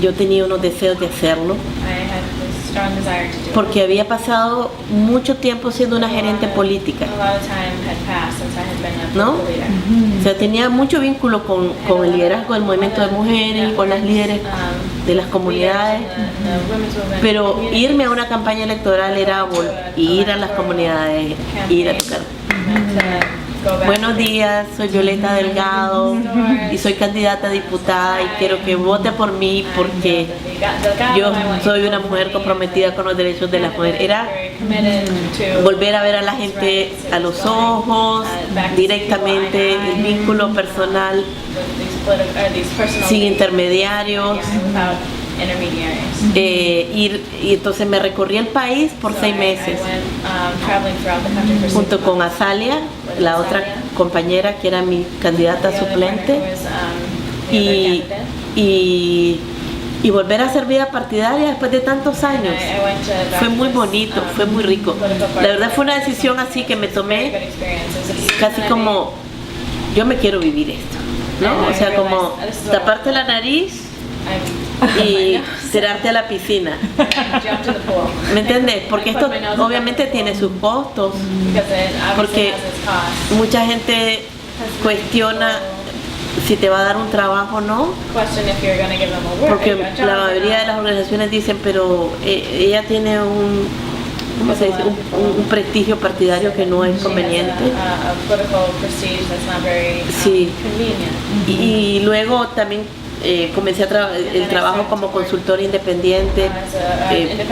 yo tenía unos deseos de hacerlo I had this strong desire to do it. porque había pasado mucho tiempo siendo una gerente política, A lot of time had passed since I had been a ¿no? political leader. O sea, tenía mucho vínculo con el liderazgo del movimiento de mujeres, con las líderes de las comunidades, pero irme a una campaña electoral era ir a las comunidades, ir a tocar. Buenos días, soy Violeta Delgado y soy candidata a diputada y quiero que vote por mí porque yo soy una mujer comprometida con los derechos de las mujeres. Era volver a ver a la gente a los ojos, directamente, el vínculo personal, sin intermediarios. Y entonces me recorrí el país por 6 meses junto con Azalia, la otra compañera que era mi candidata suplente, y volver a hacer vida partidaria después de tantos años. Fue muy bonito, fue muy rico. La verdad fue una decisión así que me tomé casi como, yo me quiero vivir esto, ¿no? O sea, como taparte la nariz y tirarte a la piscina. ¿Me entiendes? Porque esto obviamente tiene sus costos, porque mucha gente cuestiona si te va a dar un trabajo o no, porque la mayoría de las organizaciones dicen, pero ella tiene ¿cómo se dice? Un prestigio partidario que no es conveniente. Sí. Y luego también comencé el trabajo como consultora independiente,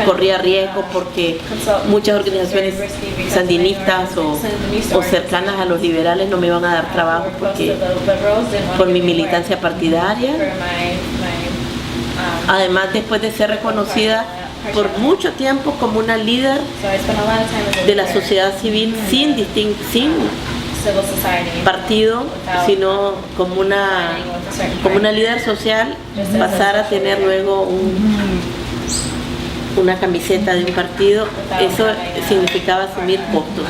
corría riesgo porque muchas organizaciones sandinistas o cercanas a los liberales no me iban a dar trabajo por mi militancia partidaria. Además, después de ser reconocida por mucho tiempo como una líder de la sociedad civil sin partido, sino como una líder social, pasar a tener luego una camiseta de un partido, eso significaba asumir costos.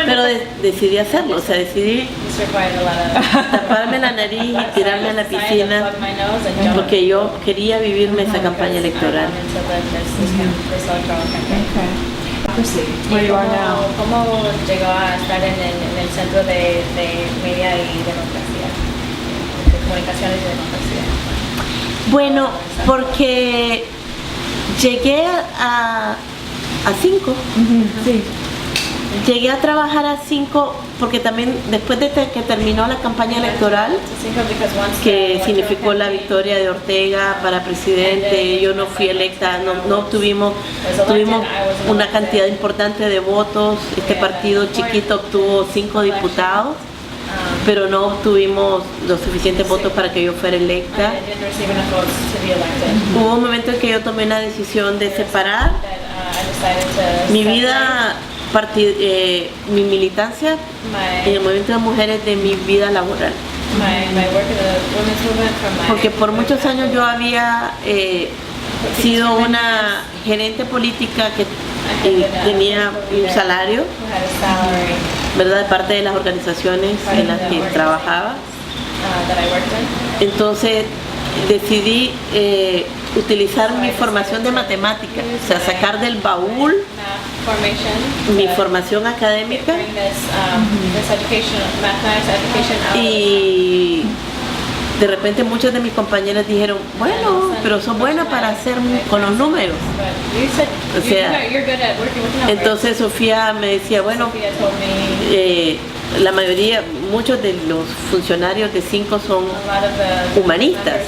Pero decidí hacerlo, o sea, decidí taparme la nariz y tirarme a la piscina porque yo quería vivirme esa campaña electoral. Where you are now. ¿Cómo llegó a estar en el centro de media y democracia? De comunicaciones y democracia. Bueno, porque llegué a 5. Sí. Llegué a trabajar a 5 porque también después de que terminó la campaña electoral, que significó la victoria de Ortega para presidente, yo no fui electa, no tuvimos una cantidad importante de votos, este partido chiquito obtuvo 5 diputados, pero no obtuvimos los suficientes votos para que yo fuera electa. Hubo un momento en que yo tomé una decisión de separar mi vida, mi militancia en el movimiento de mujeres de mi vida laboral. Porque por muchos años yo había sido una gerente política que tenía un salario, ¿verdad?, de parte de las organizaciones en las que trabajaba. Entonces decidí utilizar mi formación de matemática, o sea, sacar del baúl mi formación académica y de repente muchos de mis compañeros dijeron, bueno, pero sos buena para hacer con los números. O sea, entonces Sofía me decía, bueno, la mayoría, muchos de los funcionarios de 5 son humanistas,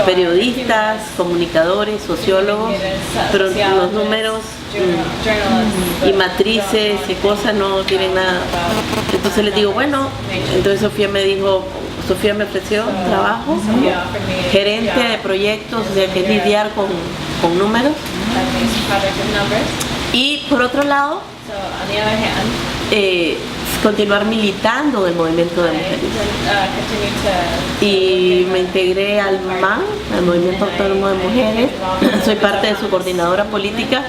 periodistas, comunicadores, sociólogos, pero los números y matrices y cosas no tienen nada. Entonces les digo, bueno, entonces Sofía me ofreció trabajo, gerente de proyectos, o sea, que es lidiar con números. Y por otro lado, continuar militando del movimiento de mujeres. Y me integré al MAN, al Movimiento Autónomo de Mujeres. Soy parte de su coordinadora política,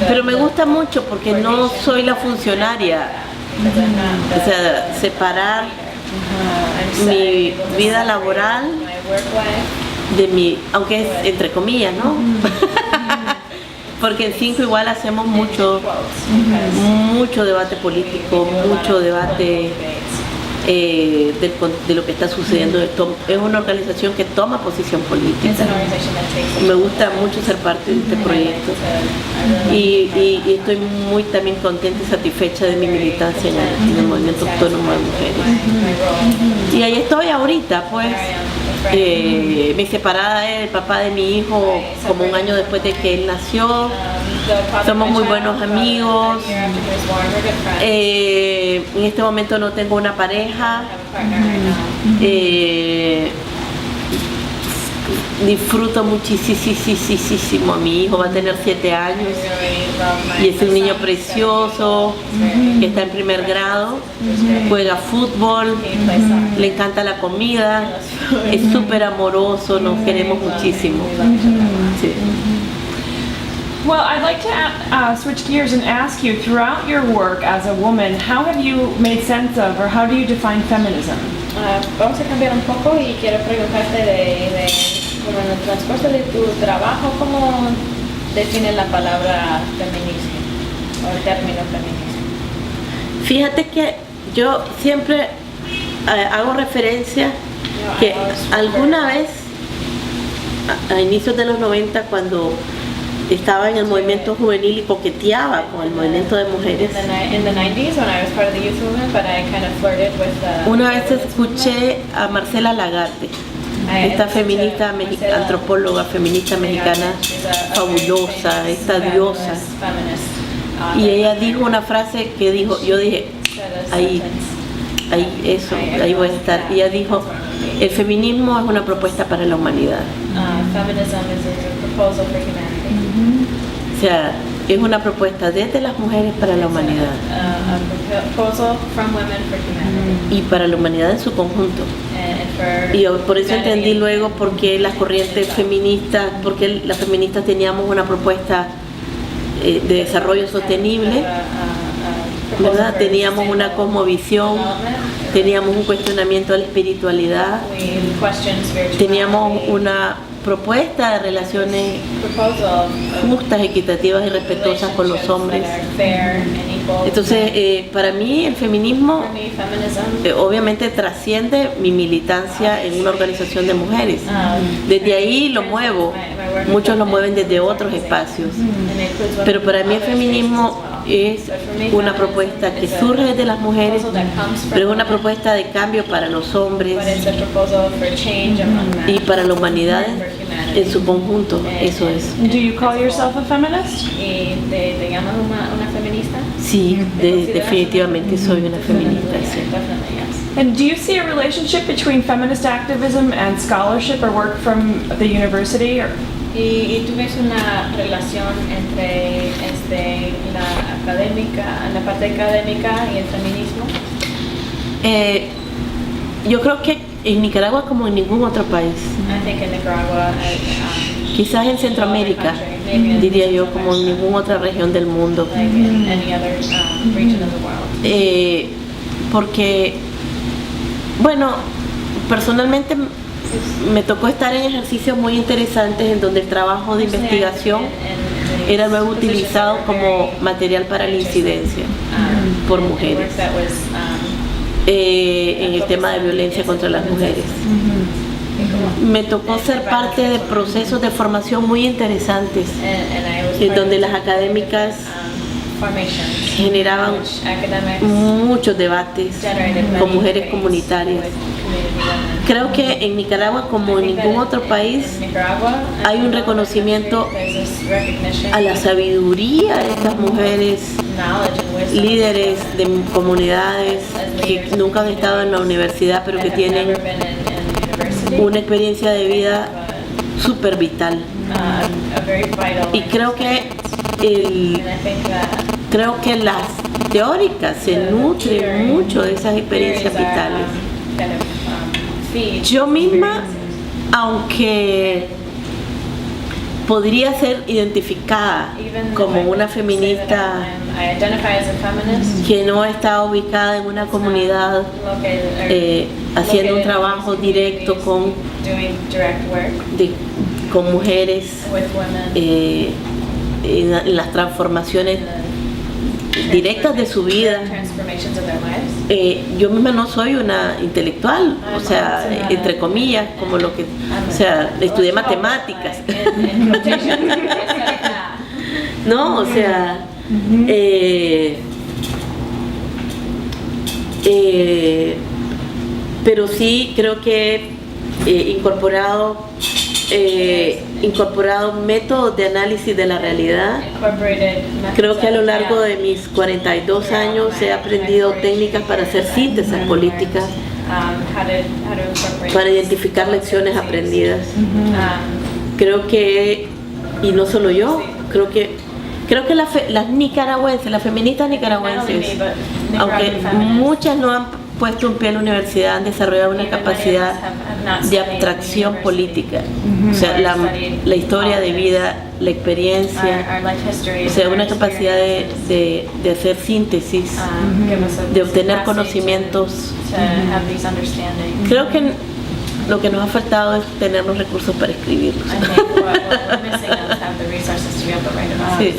pero me gusta mucho porque no soy la funcionaria. O sea, separar mi vida laboral de mi, aunque es entre comillas, ¿no? Porque en 5 igual hacemos mucho debate político, mucho debate de lo que está sucediendo. Es una organización que toma posición política. Me gusta mucho ser parte de este proyecto y estoy muy también contenta y satisfecha de mi militancia en el Movimiento Autónomo de Mujeres. Y ahí estoy ahorita, pues. Me separada del papá de mi hijo como un año después de que él nació. Somos muy buenos amigos. En este momento no tengo una pareja. Disfruto muchísimo a mi hijo, va a tener 7 años y es un niño precioso que está en primer grado, juega fútbol, le encanta la comida, es súper amoroso, nos queremos muchísimo. Sí. Well, I'd like to switch gears and ask you, throughout your work as a woman, how have you made sense of, or how do you define feminism? Vamos a cambiar un poco y quiero preguntarte como en el transcurso de tu trabajo, ¿cómo defines la palabra feminismo o el término feminismo? Fíjate que yo siempre hago referencia que alguna vez a inicios de los 90, cuando estaba en el movimiento juvenil y coqueteaba con el movimiento de mujeres, In the 90s, when I was part of the youth movement, but I kind of flirted with the... una vez escuché a Marcela Lagarde, esta feminista, antropóloga feminista mexicana fabulosa, esta diosa, y ella dijo una frase que dijo, yo dije, ahí voy a estar. Y ella dijo, el feminismo es una propuesta para la humanidad. Feminism is a proposal for humanity. O sea, es una propuesta desde las mujeres para la humanidad. A proposal from women for humanity. Y para la humanidad en su conjunto. Y por eso entendí luego por qué las corrientes feministas, porque las feministas teníamos una propuesta de desarrollo sostenible, ¿verdad? Teníamos una cosmovisión, teníamos un cuestionamiento a la espiritualidad, teníamos una propuesta de relaciones justas, equitativas y respetuosas con los hombres. Entonces, para mí el feminismo obviamente trasciende mi militancia en una organización de mujeres. Desde ahí lo muevo, muchos lo mueven desde otros espacios, pero para mí el feminismo es una propuesta que surge de las mujeres, pero es una propuesta de cambio para los hombres y para la humanidad en su conjunto. Eso es. Do you call yourself a feminist? ¿Y te llamas una feminista? Sí, definitivamente soy una feminista. Sí. Definitely, yes. And do you see a relationship between feminist activism and scholarship or work from the university? ¿Y tú ves una relación entre la parte académica y el feminismo? Yo creo que en Nicaragua como en ningún otro país, I think in Nicaragua, quizás en Centroamérica, diría yo, como en ninguna otra región del mundo, like in any other region of the world. porque, bueno, personalmente me tocó estar en ejercicios muy interesantes en donde el trabajo de investigación era luego utilizado como material para la incidencia por mujeres en el tema de violencia contra las mujeres. Me tocó ser parte de procesos de formación muy interesantes en donde las académicas generaban muchos debates con mujeres comunitarias. Creo que en Nicaragua, como en ningún otro país, hay un reconocimiento a la sabiduría de estas mujeres, líderes de comunidades que nunca han estado en la universidad, pero que tienen una experiencia de vida súper vital. Y creo que las teóricas se nutren mucho de esas experiencias vitales. Yo misma, aunque podría ser identificada como una feminista que no está ubicada en una comunidad haciendo un trabajo directo con mujeres en las transformaciones directas de su vida. Yo misma no soy una intelectual, o sea, entre comillas, como lo que, o sea, estudié matemáticas. No, o sea, pero sí creo que he incorporado métodos de análisis de la realidad. Creo que a lo largo de mis 42 años he aprendido técnicas para hacer síntesis políticas, para identificar lecciones aprendidas. Creo que, y no solo yo, creo que las nicaragüenses, las feministas nicaragüenses, aunque muchas no han puesto un pie en la universidad, han desarrollado una capacidad de abstracción política, o sea, la historia de vida, la experiencia, o sea, una capacidad de hacer síntesis, de obtener conocimientos. Creo que lo que nos ha faltado es tener los recursos para escribirlos. Sí.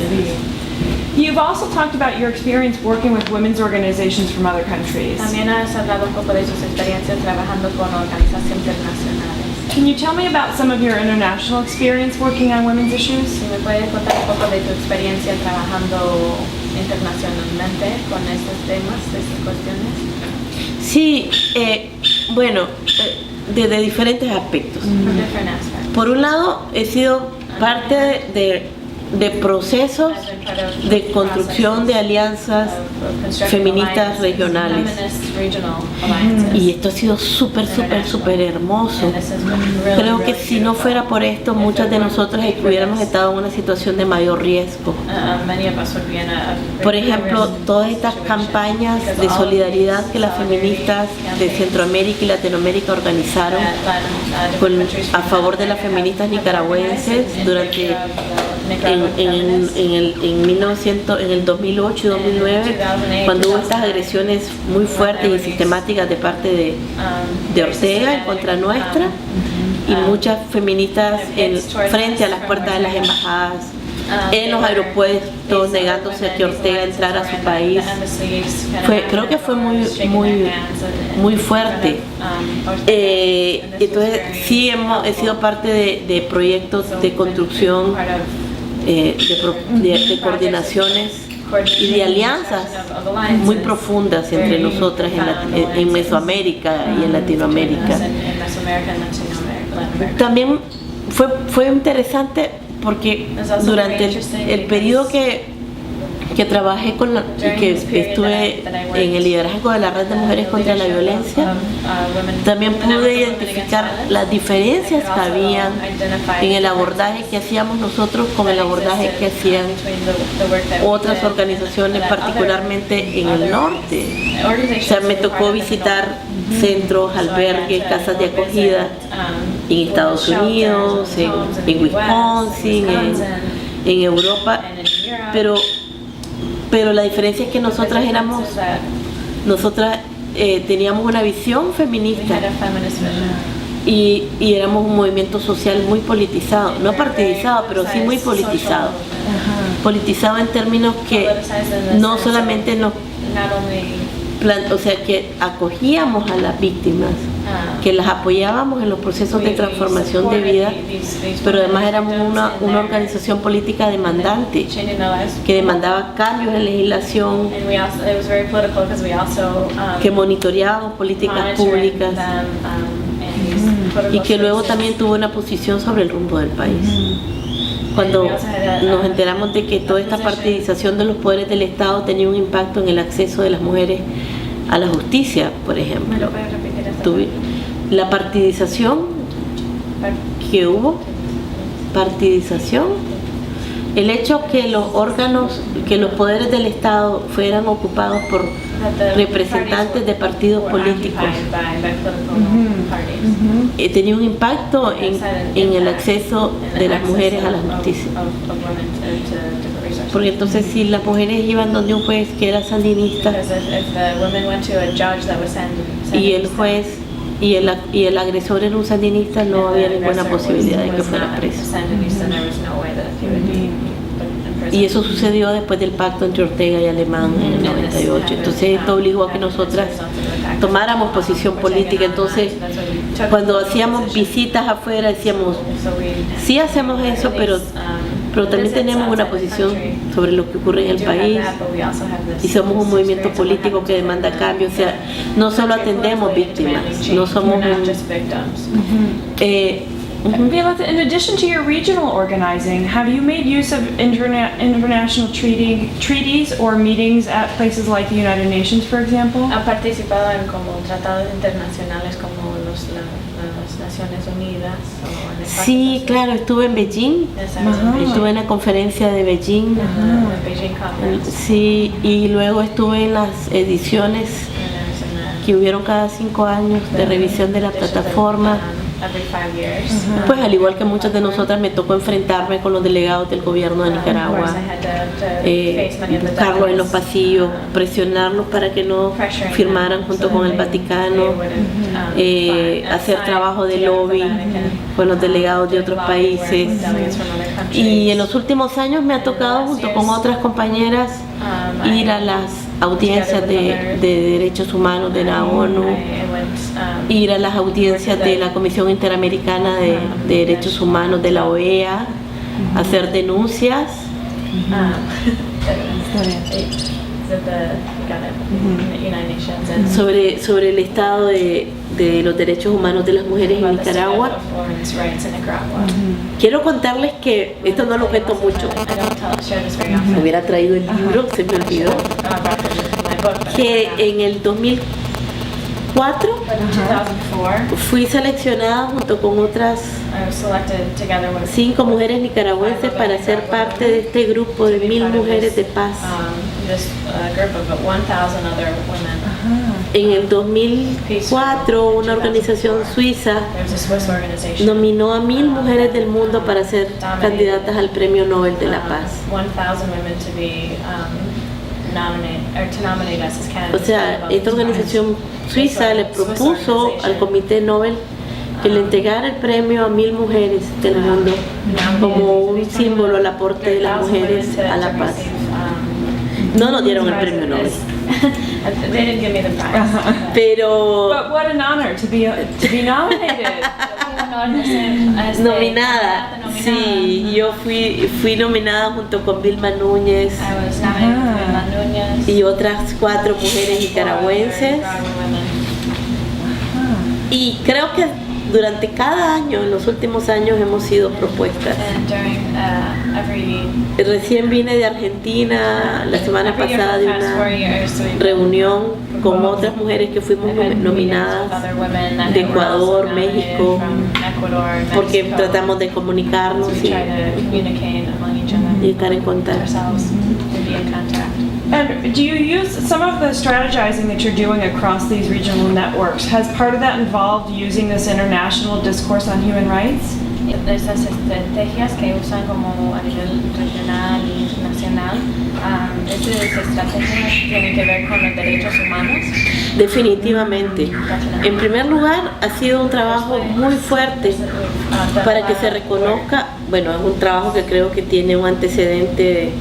You've also talked about your experience working with women's organizations from other countries. También has hablado un poco de sus experiencias trabajando con organizaciones internacionales. Can you tell me about some of your international experience working on women's issues? Si me puedes contar un poco de tu experiencia trabajando internacionalmente con estos temas, estas cuestiones. Sí, bueno, desde diferentes aspectos. Different aspects. Por un lado, he sido parte de procesos de construcción de alianzas feministas regionales. Y esto ha sido súper hermoso. Creo que si no fuera por esto, muchas de nosotras hubiéramos estado en una situación de mayor riesgo. Por ejemplo, todas estas campañas de solidaridad que las feministas de Centroamérica y Latinoamérica organizaron a favor de las feministas nicaragüenses durante en el 2008 y 2009, cuando hubo estas agresiones muy fuertes y sistemáticas de parte de Ortega en contra nuestra, y muchas feministas frente a las puertas de las embajadas, en los aeropuertos, negándose a que Ortega entrara a su país. Creo que fue muy fuerte. Entonces sí he sido parte de proyectos de construcción, de coordinaciones y de alianzas muy profundas entre nosotras en Mesoamérica y en Latinoamérica. También fue interesante porque durante el periodo que trabajé que estuve en el liderazgo de la Red de Mujeres contra la Violencia, también pude identificar las diferencias que habían en el abordaje que hacíamos nosotros con el abordaje que hacían otras organizaciones, particularmente en el norte. O sea, me tocó visitar centros, albergues, casas de acogida en Estados Unidos, en Wisconsin, en Europa, pero la diferencia es que nosotras teníamos una visión feminista y éramos un movimiento social muy politizado, no partidizado, pero sí muy politizado. Politizado en términos que no solamente que acogíamos a las víctimas, que las apoyábamos en los procesos de transformación de vida, pero además éramos una organización política demandante, que demandaba cambios en legislación, que monitoreábamos políticas públicas y que luego también tuvo una posición sobre el rumbo del país. Cuando nos enteramos de que toda esta partidización de los poderes del Estado tenía un impacto en el acceso de las mujeres a la justicia, por ejemplo. La partidización que hubo, el hecho que los poderes del Estado fueran ocupados por representantes de partidos políticos, tenía un impacto en el acceso de las mujeres a la justicia. Porque entonces si las mujeres iban donde un juez que era sandinista y el juez y el agresor era un sandinista, no había ninguna posibilidad de que fuera preso. Y eso sucedió después del pacto entre Ortega y Alemán en el 98. Entonces esto obligó a que nosotras tomáramos posición política. Entonces cuando hacíamos visitas afuera decíamos, sí hacemos eso, pero también tenemos una posición sobre lo que ocurre en el país y somos un movimiento político que demanda cambio. O sea, no solo atendemos víctimas, no somos Violeta, in addition to your regional organizing, have you made use of international treaties or meetings at places like the United Nations, for example? ¿Ha participado en como tratados internacionales como las Naciones Unidas? Sí, claro, estuve en Beijing, estuve en la conferencia de Beijing, Beijing Conference. sí, y luego estuve en las ediciones que hubieron cada 5 años de revisión de la plataforma. Every 5 years. Pues al igual que muchas de nosotras me tocó enfrentarme con los delegados del gobierno de Nicaragua, buscarlos en los pasillos, presionarlos para que no firmaran junto con el Vaticano, hacer trabajo de lobby con los delegados de otros países. Y en los últimos años me ha tocado junto con otras compañeras ir a las audiencias de derechos humanos de la ONU, ir a las audiencias de la Comisión Interamericana de Derechos Humanos de la OEA, hacer denuncias. Sobre el estado de los derechos humanos de las mujeres en Nicaragua. Quiero contarles que, esto no lo cuento mucho, me hubiera traído el libro, se me olvidó, que en el 2004 fui seleccionada junto con otras 5 mujeres nicaragüenses para ser parte de este grupo de 1000 mujeres de paz. En el 2004 una organización suiza nominó a 1000 mujeres del mundo para ser candidatas al Premio Nobel de la Paz. O sea, esta organización suiza le propuso al Comité Nobel que le entregara el premio a 1000 mujeres del mundo como un símbolo al aporte de las mujeres a la paz. No nos dieron el premio Nobel. They didn't give me the prize. Pero But what an honor to be nominated. nominada, sí, yo fui nominada junto con Vilma Núñez. I was nominated y otras 4 mujeres nicaragüenses. Y creo que durante cada año, en los últimos años, hemos sido propuestas. And during every Recién vine de Argentina la semana every year pasada for de the past 4 una years, we've reunión con otras mujeres que fuimos had meetings with nominadas other women that de were also Ecuador, nominated México, from Ecuador, porque Mexico. tratamos de comunicarnos So we y try to communicate among each other, y estar en contacto. ourselves, and be in contact. And do you use some of the strategizing that you're doing across these regional networks? Has part of that involved using this international discourse on human rights? Esas estrategias que usan como a nivel regional e internacional, esas estrategias tienen que ver con los derechos humanos. Definitivamente. En primer lugar, ha sido un trabajo muy fuerte para que se reconozca, bueno, es un trabajo que creo que tiene un antecedente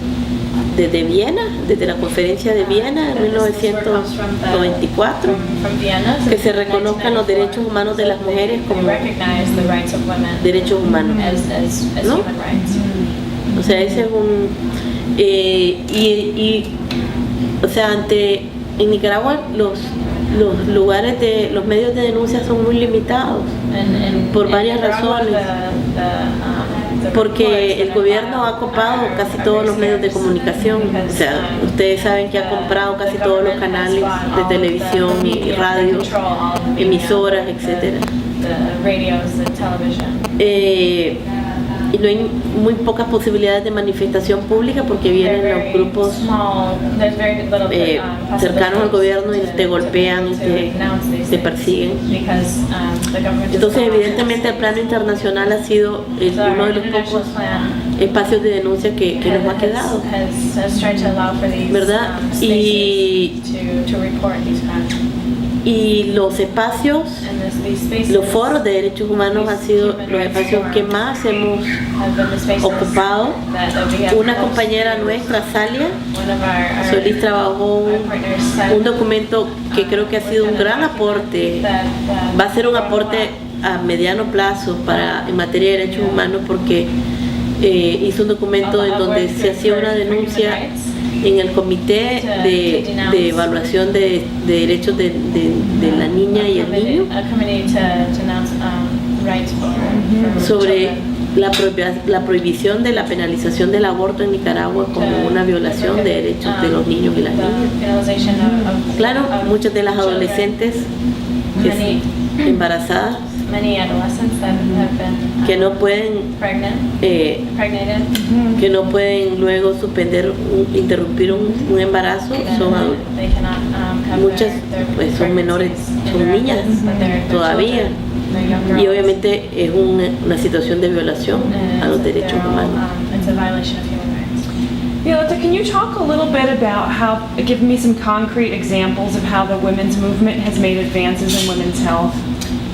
desde Viena, desde la conferencia de Viena en 1994, que se reconozcan los derechos humanos de las mujeres como derechos humanos, ¿no? O sea, ese es un... o sea, en Nicaragua los lugares de los medios de denuncia son muy limitados por varias razones. Porque el gobierno ha copado casi todos los medios de comunicación. O sea, ustedes saben que ha comprado casi todos los canales de televisión y radio, emisoras, etc. Y no hay muy pocas posibilidades de manifestación pública porque vienen los grupos cercanos al gobierno y te golpean y te persiguen. Entonces, evidentemente, el plano internacional ha sido uno de los pocos espacios de denuncia que nos ha quedado, ¿verdad? Y los espacios, los foros de derechos humanos han sido los espacios que más hemos ocupado. Una compañera nuestra, Salia Solís, trabajó un documento que creo que ha sido un gran aporte, va a ser un aporte a mediano plazo en materia de derechos humanos, porque hizo un documento en donde se hacía una denuncia en el comité de evaluación de derechos de la niña y el niño sobre la prohibición de la penalización del aborto en Nicaragua como una violación de derechos de los niños y las niñas. Claro, muchas de las adolescentes embarazadas que no pueden luego interrumpir un embarazo, son adultos. Muchas pues son menores, son niñas todavía, y obviamente es una situación de violación a los derechos humanos. Violeta, can you talk a little bit about give me some concrete examples of how the women's movement has made advances in women's health?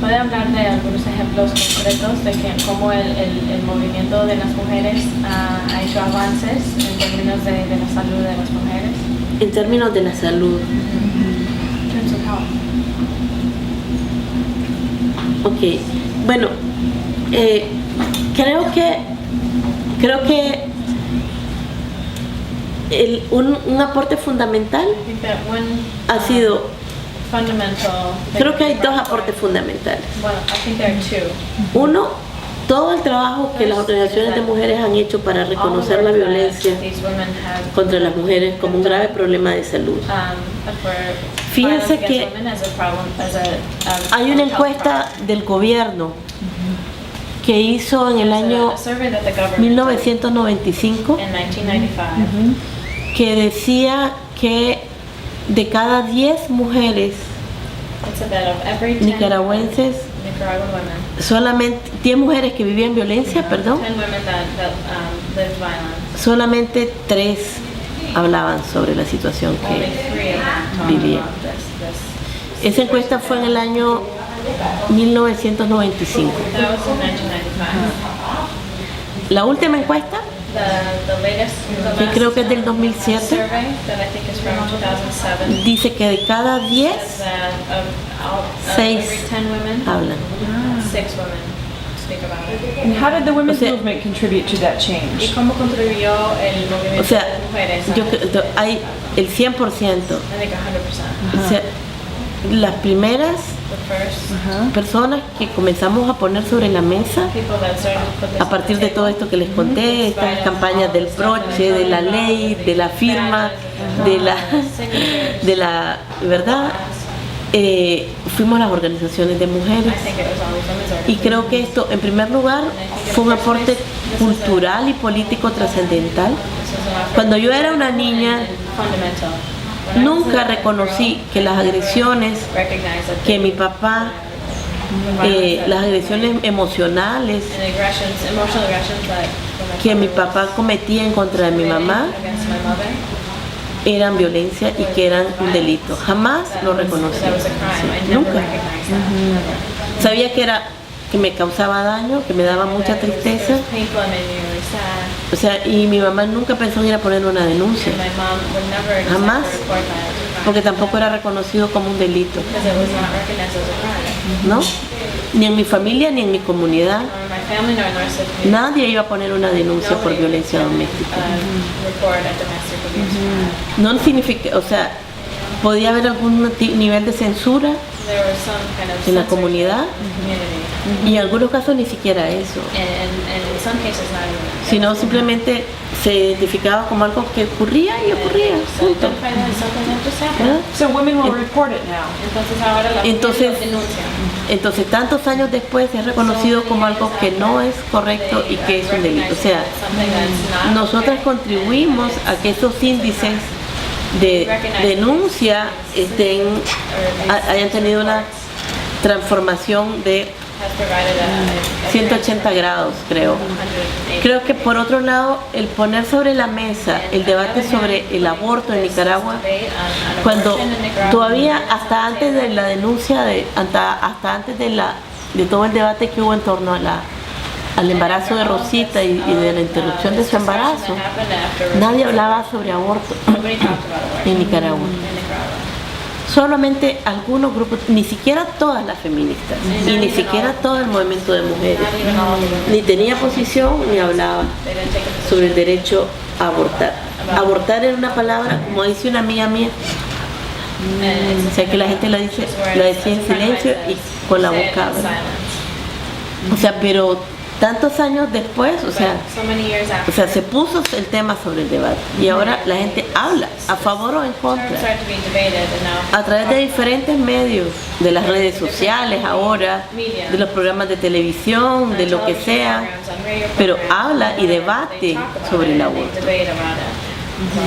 ¿Puede hablar de algunos ejemplos concretos de cómo el movimiento de las mujeres ha hecho avances en términos de la salud de las mujeres? En términos de la salud. In terms of health. Ok, bueno, creo que un aporte fundamental I think that one ha sido, fundamental. creo que hay 2 aportes fundamentales. Well, I think there are 2. Uno, todo el trabajo que las organizaciones de mujeres han hecho para reconocer la violencia contra las mujeres como un grave problema de salud. Fíjense que hay una encuesta del gobierno que hizo en el año 1995 que decía que de cada 10 mujeres nicaragüenses, solamente 10 mujeres que vivían violencia, perdón, solamente 3 hablaban sobre la situación que vivían. Esa encuesta fue en el año 1995. La última encuesta, que creo que es del 2007, dice que de cada 10, 6 hablan. speak about it. And how did the women's O sea- movement contribute to that ¿Y change? cómo contribuyó el O movimiento sea, de mujeres? hay el 100%. I think 100%. O sea, las primeras The first personas que comenzamos a poner sobre la mesa people that started to put this a partir de todo esto que les conté, estas campañas del broche, de la ley, de la firma, de la verdad, fuimos las organizaciones de mujeres. I think it was always women's Y creo que esto, en primer lugar, fue un aporte cultural y político trascendental. Cuando yo era una niña, fundamental. nunca reconocí que las agresiones que mi papá, las agresiones emocionales Emotional aggressions that que mi papá cometía en contra de mi mamá against my mother, eran violencia y que eran un delito. Jamás lo reconocí. that was a crime. I never Nunca. recognized that. Never. Sabía que me causaba daño, que me daba mucha That it was tristeza. painful and made me really sad. O sea, y mi mamá nunca pensó en ir a poner una denuncia, And my mom would never accept Jamás. or report that as a crime. porque tampoco era reconocido como un delito, Because it was not recognized as a crime. ¿no? Ni en mi familia ni en mi comunidad. Nor in my family nor in the rest of the community. Nadie iba a poner una denuncia por Nobody violencia would, doméstica. report a domestic abuse. No significa, o sea, podía haber algún nivel de censura There was some kind of en la censorship comunidad in the community. y en algunos casos ni siquiera eso, And in some cases not even. sino simplemente se identificaba como algo que ocurría y ocurría, So punto. identified as something that just happened. ¿Verdad? So women will report it now. Entonces ahora la Entonces- mujer lo denuncia. Entonces, tantos años después es reconocido como algo que no es correcto y que es un delito. O sea, Something that's not nosotras okay. contribuimos a que estos índices de denuncia hayan tenido una transformación de Has provided a 180 grados, creo. 180. Creo que por otro lado, el poner sobre la mesa el debate sobre el aborto en Nicaragua, cuando todavía hasta antes de la denuncia, hasta antes de todo el debate que hubo en torno al embarazo de Rosita y de la interrupción de su embarazo, nadie hablaba sobre aborto en Nicaragua. Solamente algunos grupos, ni siquiera todas las feministas, y ni siquiera todo el movimiento de mujeres, ni tenía posición ni hablaba sobre el derecho a abortar. Abortar era una palabra, como dice una amiga mía, o sea que la gente la decía en silencio y con la boca abre. O sea, pero tantos años después, o sea, se puso el tema sobre el debate y ahora la gente habla a favor o en contra a través de diferentes medios, de las redes sociales ahora, de los programas de televisión, de lo que sea, pero habla y debate sobre el aborto.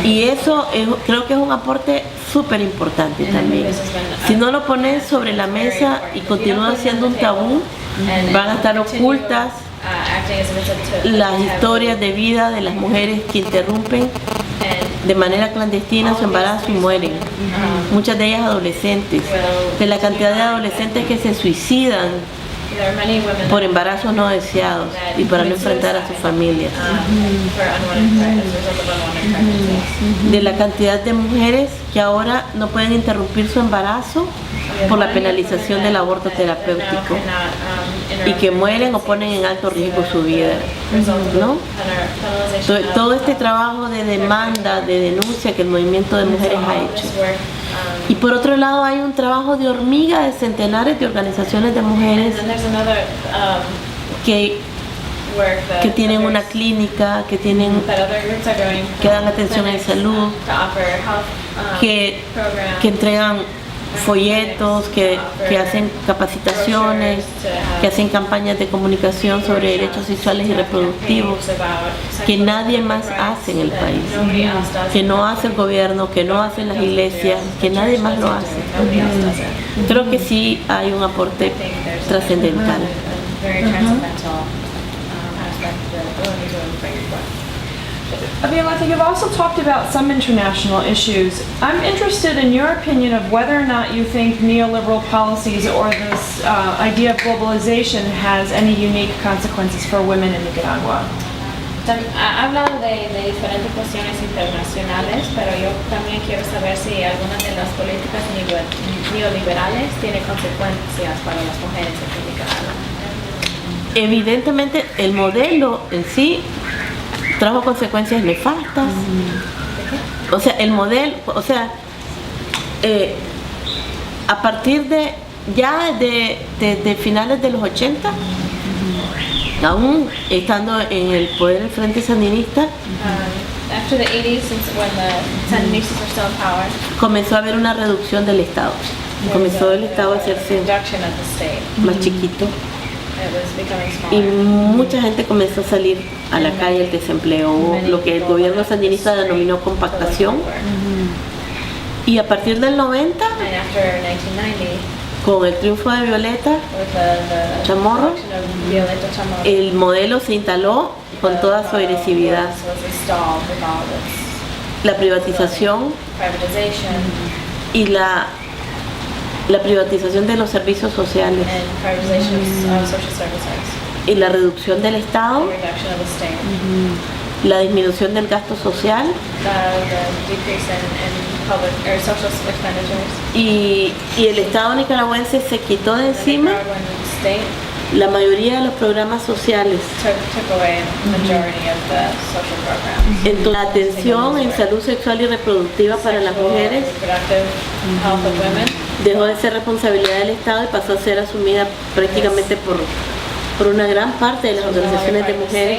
Y eso creo que es un aporte súper importante también. Si no lo pones sobre la mesa y continúa siendo un tabú, van a estar ocultas las historias de vida de las mujeres que interrumpen de manera clandestina su embarazo y mueren. Muchas de ellas adolescentes. De la cantidad de adolescentes que se suicidan por embarazos no deseados y para no enfrentar a sus familias. De la cantidad de mujeres que ahora no pueden interrumpir su embarazo por la penalización del aborto terapéutico y que mueren o ponen en alto riesgo su vida, ¿no? Todo este trabajo de demanda, de denuncia que el movimiento de mujeres ha hecho. Y por otro lado hay un trabajo de hormiga de centenares de organizaciones de mujeres que tienen una clínica, que dan atención en salud, que entregan folletos, que hacen capacitaciones, que hacen campañas de comunicación sobre derechos sexuales y reproductivos, que nadie más hace en el país, que no hace el gobierno, que no hacen las iglesias, que nadie más lo hace. Creo que sí hay un aporte trascendental. Violeta, you've also talked about some international issues. I'm interested in your opinion of whether or not you think neoliberal policies or this idea of globalization has any unique consequences for women in Nicaragua. Ha hablado de diferentes cuestiones internacionales, pero yo también quiero saber si algunas de las políticas neoliberales tienen consecuencias para las mujeres en Nicaragua. evidentemente el modelo en sí trajo consecuencias nefastas. O sea, el modelo, o sea, a partir de ya de finales de los 80, aún estando en el poder el Frente Sandinista, After the 80s, since when the Sandinistas were still in power, comenzó a haber una reducción del Estado. Comenzó el Estado a hacerse reduction of the state. más chiquito It was becoming y smaller. mucha gente comenzó a salir a la calle, el desempleo, lo que el gobierno sandinista denominó compactación. Y a partir del 90, And after 1990, con el triunfo de Violeta, with the Chamorro, election of Violeta Chamorro, el modelo se instaló con toda su agresividad. was installed with all this La privatización privatization y la privatización de los servicios sociales and privatization of social services, y la reducción del Estado, reduction of the state, la disminución del gasto social the decrease in public or social expenditures. y el Estado nicaragüense se quitó de And the encima Nicaraguan state la mayoría de los programas sociales. took away the majority of the social programs. Entonces, la atención en salud sexual y reproductiva para las mujeres Reproductive health of women dejó de ser responsabilidad del Estado y pasó a ser asumida prácticamente por una gran parte de las organizaciones de mujeres.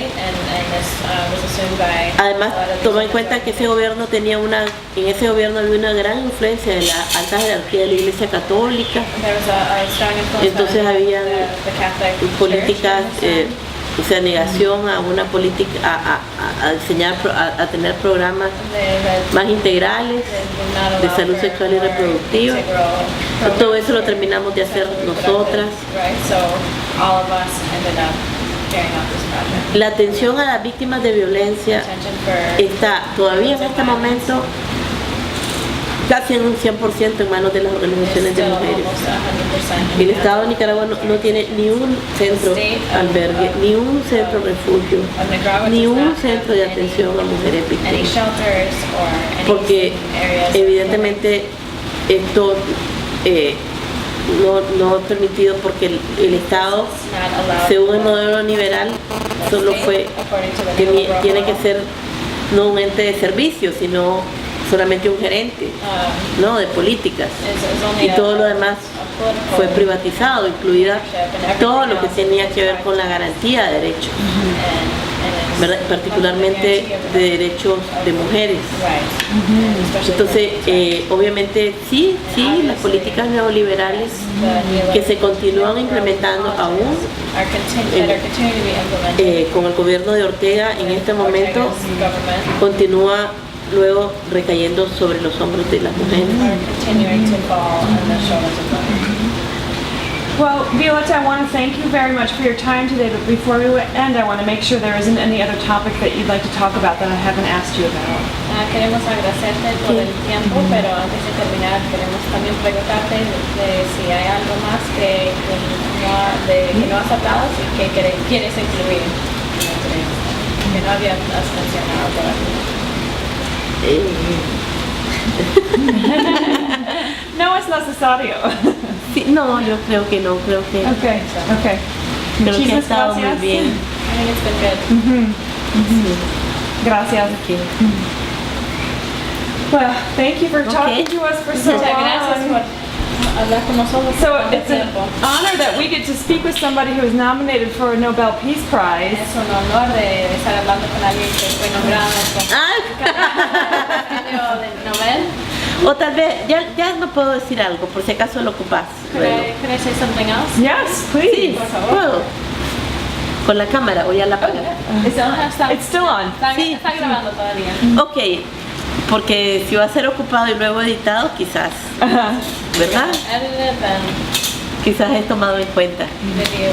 Además, toma en cuenta que ese gobierno en ese gobierno había una gran influencia de la alta jerarquía de la Iglesia Católica. Entonces había políticas, o sea, negación a una política, a diseñar, a tener programas más integrales de salud sexual y reproductiva. Todo eso lo terminamos de hacer nosotras. La atención a las víctimas de violencia está todavía en este momento casi en un 100% en manos de las organizaciones de mujeres. El Estado de Nicaragua no tiene ni un centro albergue, ni un centro refugio, ni un centro de atención a mujeres víctimas. Porque evidentemente esto no es permitido porque el Estado, según el modelo liberal, solo tiene que ser no un ente de servicio, sino solamente un gerente, ¿no? De políticas, y todo lo demás fue privatizado, incluida todo lo que tenía que ver con la garantía de derechos, ¿verdad? Particularmente de derechos de mujeres. Entonces, obviamente sí, las políticas neoliberales que se continúan implementando aún con el gobierno de Ortega en este momento continúa luego recayendo sobre los hombros de las mujeres. Well, Violeta, I want to thank you very much for your time today, but before we end, I want to make sure there isn't any other topic that you'd like to talk about that I haven't asked you about. Queremos agradecerte por el tiempo, pero antes de terminar queremos también preguntarte de si hay algo más que no has hablado y que quieres incluir en la entrevista, que no habías mencionado todavía. No es necesario. Sí, no, yo creo que no, creo que Okay. ha Muchísimas estado muy gracias. bien. I think it's been good. Gracias. Okay. Well, thank you for talking to us for so Muchas gracias long. por hablar con nosotros. So por it's an tiempo. honor that we get to speak with somebody who was nominated for a Nobel Peace Prize. Es un honor de estar hablando con alguien que fue nombrado Ah, premio de Nobel. o tal vez, ya no puedo decir algo, por si acaso lo ocupas. Could I say something else? Yes, please. Sí, por favor. puedo. Con la cámara, o ya la apagas. It's still on. Sí, Está grabando todavía. Ok, porque si va a ser ocupado y luego editado, quizás, Ajá. ¿verdad? Edited and Quizás es tomado en cuenta. video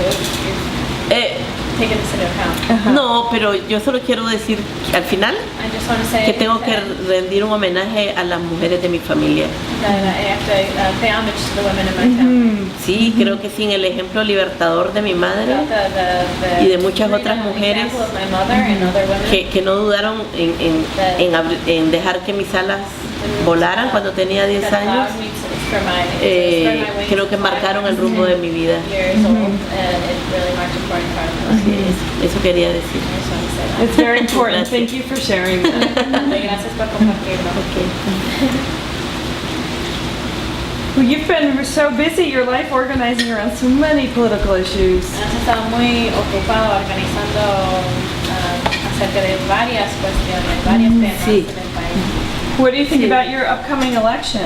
Eh, taken this into account. no, pero yo solo quiero decir que al final I just want to say que tengo que rendir un homenaje a las mujeres de mi familia. that I have to pay homage to the women in my family. Sí, creo que sin el ejemplo libertador de mi madre, The y de muchas otras mujeres example of my mother and other women que no dudaron en dejar que mis alas volaran cuando tenía 10 that años, allowed me to spread my wings creo que to marcaron el fly rumbo de mi vida. years old, and it really marked an important part of my life. Así es, eso quería decir. I just wanted to say that. It's very important. Thank you for sharing that. Gracias por compartirlo. Well, you've been so busy your life organizing around so many political issues. Has estado muy ocupado organizando acerca de varias cuestiones, varios temas Sí. en el país. What do you think Sí. about your upcoming election?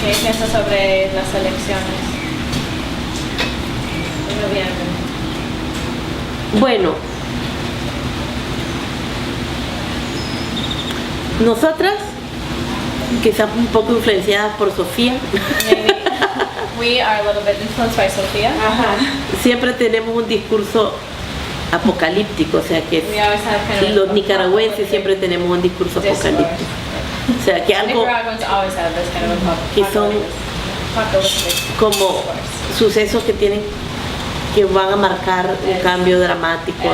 ¿Qué piensas sobre las elecciones de noviembre? Bueno, nosotras, quizás un poco influenciadas por Sofía, Maybe we are a little bit influenced by Sofia. siempre tenemos un discurso apocalíptico, o sea que We always have kind of los nicaragüenses siempre tenemos un discurso apocalíptico. O sea que algo Nicaraguans always have this kind of que son apocalyptic como discourse. sucesos que van a marcar un cambio dramático.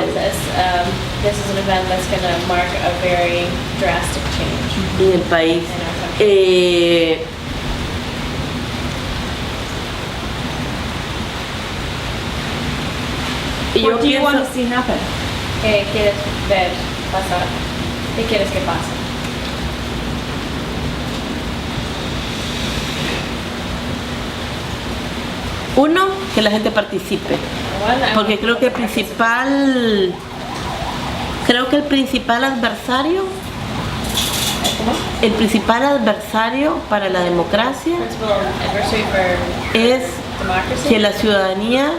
This is an event that's going to mark a very drastic change En el país. in our country. Y yo What do you want to pienso, see happen? ¿Qué quieres ver pasar? ¿Qué quieres que pase? uno, que la gente participe, One, I porque want creo que el people to principal adversario, participate. el principal adversario para la democracia Principal adversary for es democracy que la ciudadanía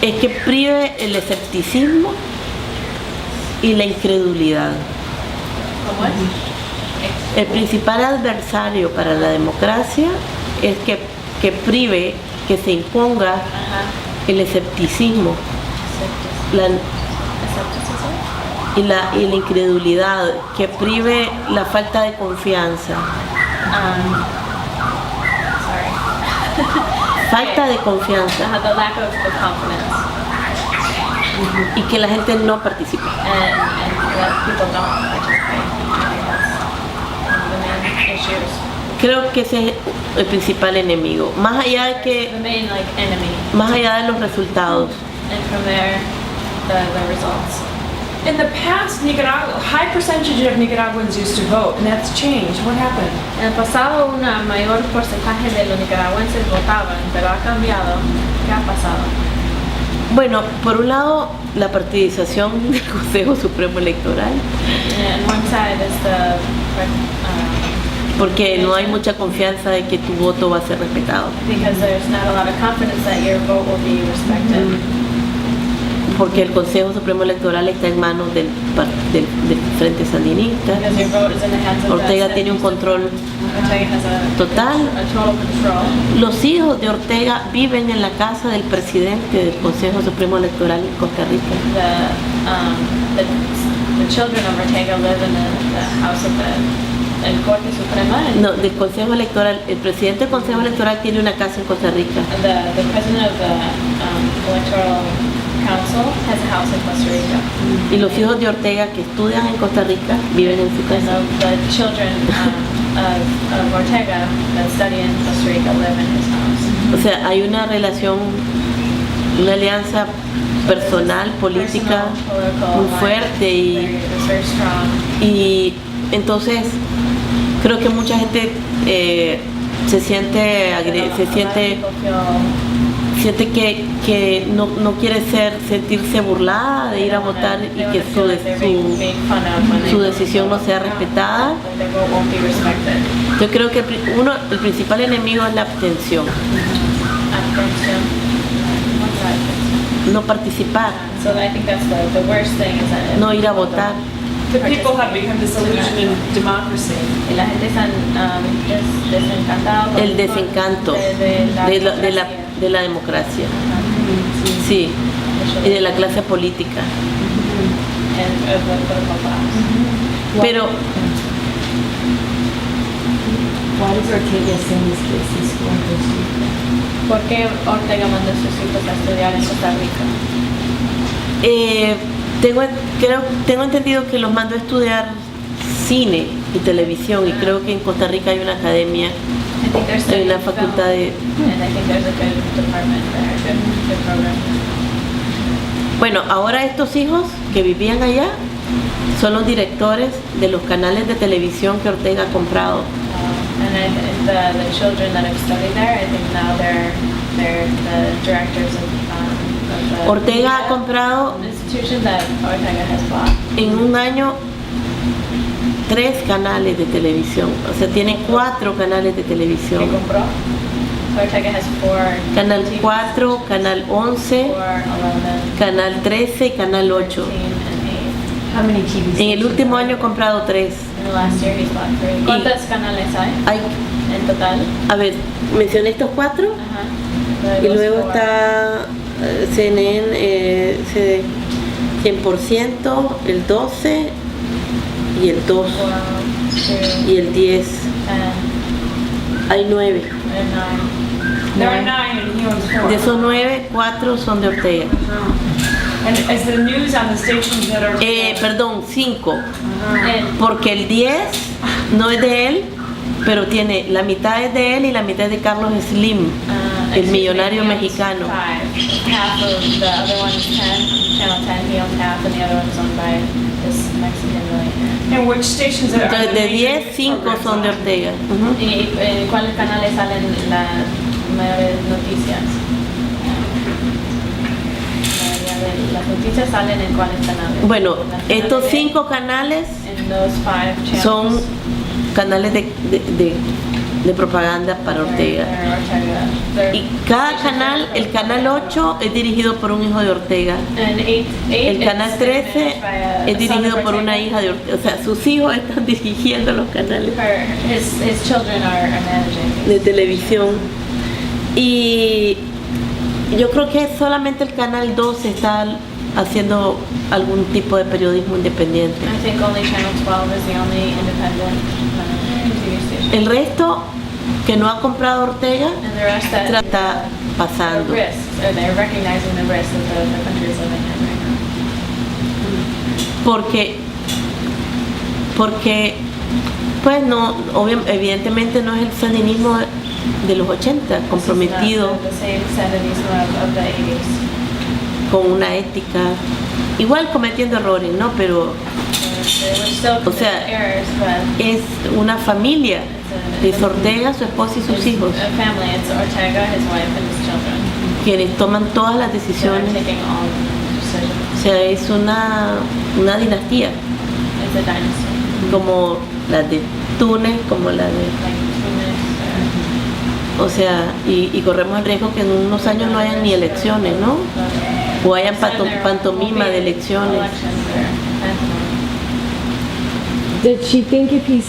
es que prive el escepticismo y la incredulidad. ¿Cómo es? El principal adversario para la democracia es que prive, que se imponga Ajá. el escepticismo la- Escepticism? y la incredulidad, que prive la falta de confianza. Sorry. Falta de confianza The lack of the confidence y que la gente no participe. and that people don't participate. I think that's one of the main issues. Creo que ese es el principal enemigo, más allá de The main enemy. más allá de los resultados. And from there, the results. In the past, Nicaragua, high percentage of Nicaraguans used to vote, and that's changed. What happened? En el pasado, una mayor porcentaje de los nicaragüenses votaban, pero ha cambiado. ¿Qué ha pasado? Bueno, por un lado, la partidización del Consejo Supremo Electoral, And one side is porque no hay mucha confianza de que tu voto va a ser respetado, because there's not a lot of confidence that your vote will be respected. porque el Consejo Supremo Electoral está en manos del Frente Sandinista. Because your vote is in the hands of Ortega the tiene un control Ortega has total. a total control. Los hijos de Ortega viven en la casa del presidente del Consejo Supremo Electoral en Costa Rica. The children of Ortega live in the house of el Corte Suprema. And No, del Consejo Electoral, el presidente del Consejo Electoral tiene una casa en Costa Rica. the president of the Electoral Council has a house in Costa Rica. Y los hijos de Ortega que estudian en Costa Rica viven en su And casa. the children of Ortega that study in Costa Rica live in his house. O sea, hay una relación, una alianza personal, política Personal, political muy alliance, fuerte very strong. y entonces creo que mucha gente se siente siente que no quiere sentirse burlada de ir a votar y que su decisión no sea respetada. Yo creo que el principal enemigo es la abstención, no participar, So I think that's the worst thing is that no ir a votar. The people have become disillusioned in democracy. y la gente está desencantada con- El desencanto de la democracia, sí, y de la clase política. and of the political class. Pero Why does Ortega send his kids to school in Costa Rica? ¿Por qué Ortega mandó a sus hijos a estudiar en Costa Rica? tengo entendido que los mandó a estudiar cine y televisión, y creo que en Costa Rica hay una academia, I think there's hay una studying facultad de... film, and I think there's a good department there, good program. Bueno, ahora estos hijos que vivían allá son los directores de los canales de televisión que Ortega ha comprado. And the children that have studied there, I think now they're the directors of the Ortega ha media comprado institution that Ortega has bought. en un año 3 canales de televisión, o sea, tiene 4 canales de ¿Qué televisión. compró? Ortega has 4 Canal TVs, 4, Canal 11, 4, 11, Canal 13 y Canal 8. 13, and 8. How many TV En el último año he comprado 3. In the last year he's bought 3. ¿Cuántos canales hay Hay, en total? a ver, mencioné estos 4 Ajá. y luego está CNN 100%, el 12 y el 2 y el 10. 10, Hay 9. and 9. There are 9 and he owns 4. De esos 9, 4 son de Ortega. And is the news on the stations that are... Perdón, 5. And Porque el 10 no es de él, pero tiene la mitad es de él y la mitad es de Carlos Slim, el millonario mexicano. 5. Half of the other one is 10, Channel 10, he owns half, and the other one is owned by this Mexican millionaire. And which stations are... Entonces, de the major 10, 5 programs son de on? Ortega. Ujú. ¿Y en cuáles canales salen las mayores noticias? La mayoría de las noticias salen en cuáles canales. Bueno, Las estos canales 5 canales en those 5 channels. son canales de propaganda para Ortega. Y cada canal, el canal 8 es dirigido por un hijo de Ortega. El canal 13 es dirigido por una hija de Ortega. O sea, sus hijos están dirigiendo los canales His children are managing. de televisión. Y yo creo que solamente el canal 12 está haciendo algún tipo de periodismo independiente. I think only Channel 12 is the only independent TV station. El resto que no ha comprado Ortega And the rest that está the pasando. risks, or they're recognizing the risks that the country is living in right now. Porque pues no, evidentemente no es el sandinismo de los 80 comprometido This is not the same sandinismo of the 80s. con una ética, igual cometiendo errores, ¿no? Pero They were still O sea, committing errors, but es una familia, es Ortega, su esposa y sus it's hijos, a family. It's Ortega, his wife, and his children. quienes toman todas las They're decisiones. taking all decisions. O sea, es una dinastía, It's a dynasty. como la de Túnez, como la de... Like Tunis, O sea, y corremos el riesgo que en unos años no hayan ni elecciones, ¿no? O hayan pantomima de elecciones. Did she think if he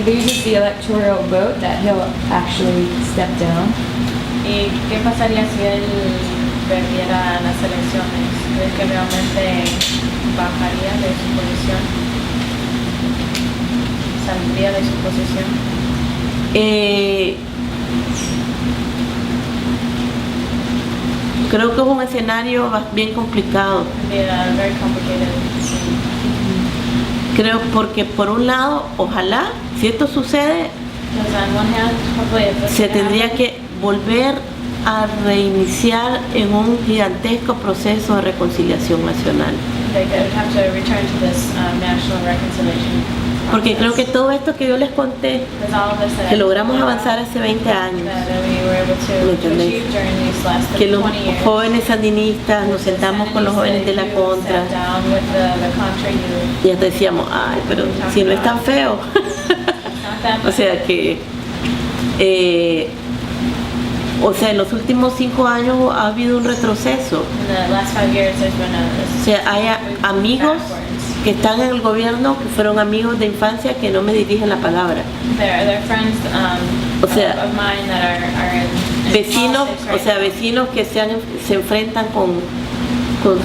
loses the electoral vote that he'll actually step down? ¿Y qué pasaría si él perdiera las elecciones? ¿Crees que realmente bajaría de su posición? ¿Saldría de su posición? Creo que es un escenario bien complicado. It'd be a very complicated scene. Creo porque por un lado, ojalá, si esto sucede, Because on one hand, hopefully if this se can tendría happen, que volver a reiniciar en un gigantesco proceso de reconciliación nacional. they could have to return to this national reconciliation Porque creo que process. todo esto que yo les conté, Because all of this that que I logramos told you avanzar about, hace 20 años, that we were able ¿Me to entendés? achieve during these last que los 20 years. jóvenes sandinistas nos sentamos con los jóvenes de la contra Sat down with the Contra youth. y hasta decíamos, ay, pero si no es tan feo. Not that O sea que, en los últimos 5 años ha habido un retroceso. in the last 5 years there's been O sea, hay amigos backwards. que están en el gobierno que fueron amigos de infancia que no me dirigen la palabra. They're friends O sea, of mine that are in Vecinos, politics o right sea, now. vecinos que se enfrentan con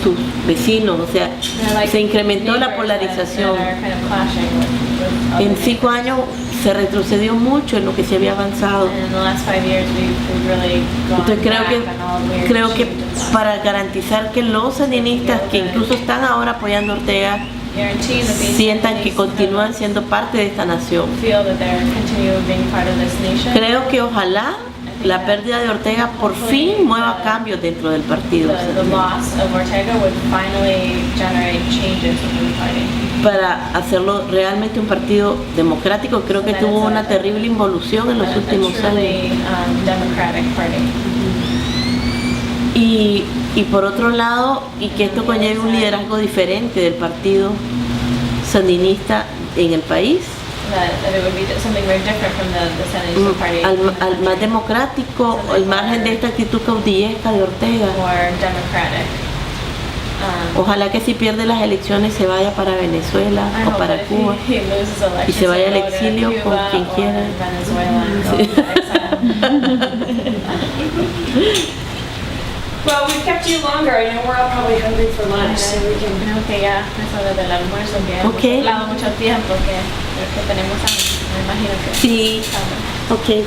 sus vecinos. O sea, They're like se incrementó la neighbors polarización. that are kind of clashing with other En 5 años se retrocedió mucho en lo que se había avanzado. And in the last 5 years we've really gone Entonces back on all we creo que achieved in the last para garantizar que los sandinistas que incluso están ahora apoyando a Ortega guaranteeing that these sientan que families continúan siendo parte de esta nación. feel that they're continuing being part of this nation. Creo que ojalá la pérdida de Ortega por fin mueva cambios dentro del partido The loss of Ortega would finally generate changes within the party. para hacerlo realmente un partido democrático. Creo que tuvo una terrible involución en los A últimos años. truly democratic party. Y por otro lado, y que esto conlleve un liderazgo diferente del partido sandinista en el país, That it would be something very different from the Sandinista party. al más democrático, al margen de esta actitud caudillesca de Ortega. More democratic. Ojalá que si pierde las elecciones se vaya para Venezuela I o hope para that if Cuba. he loses elections, Y se vaya al he'll go to exilio con Cuba quien or quiera. Venezuela and go into exile. Well, we've kept you longer. I know we're all probably hungry for lunch, so we can. Creo que ya es hora del almuerzo, que hemos Ok. hablado mucho tiempo, que tenemos hambre, me imagino que. Sí, estamos. ok.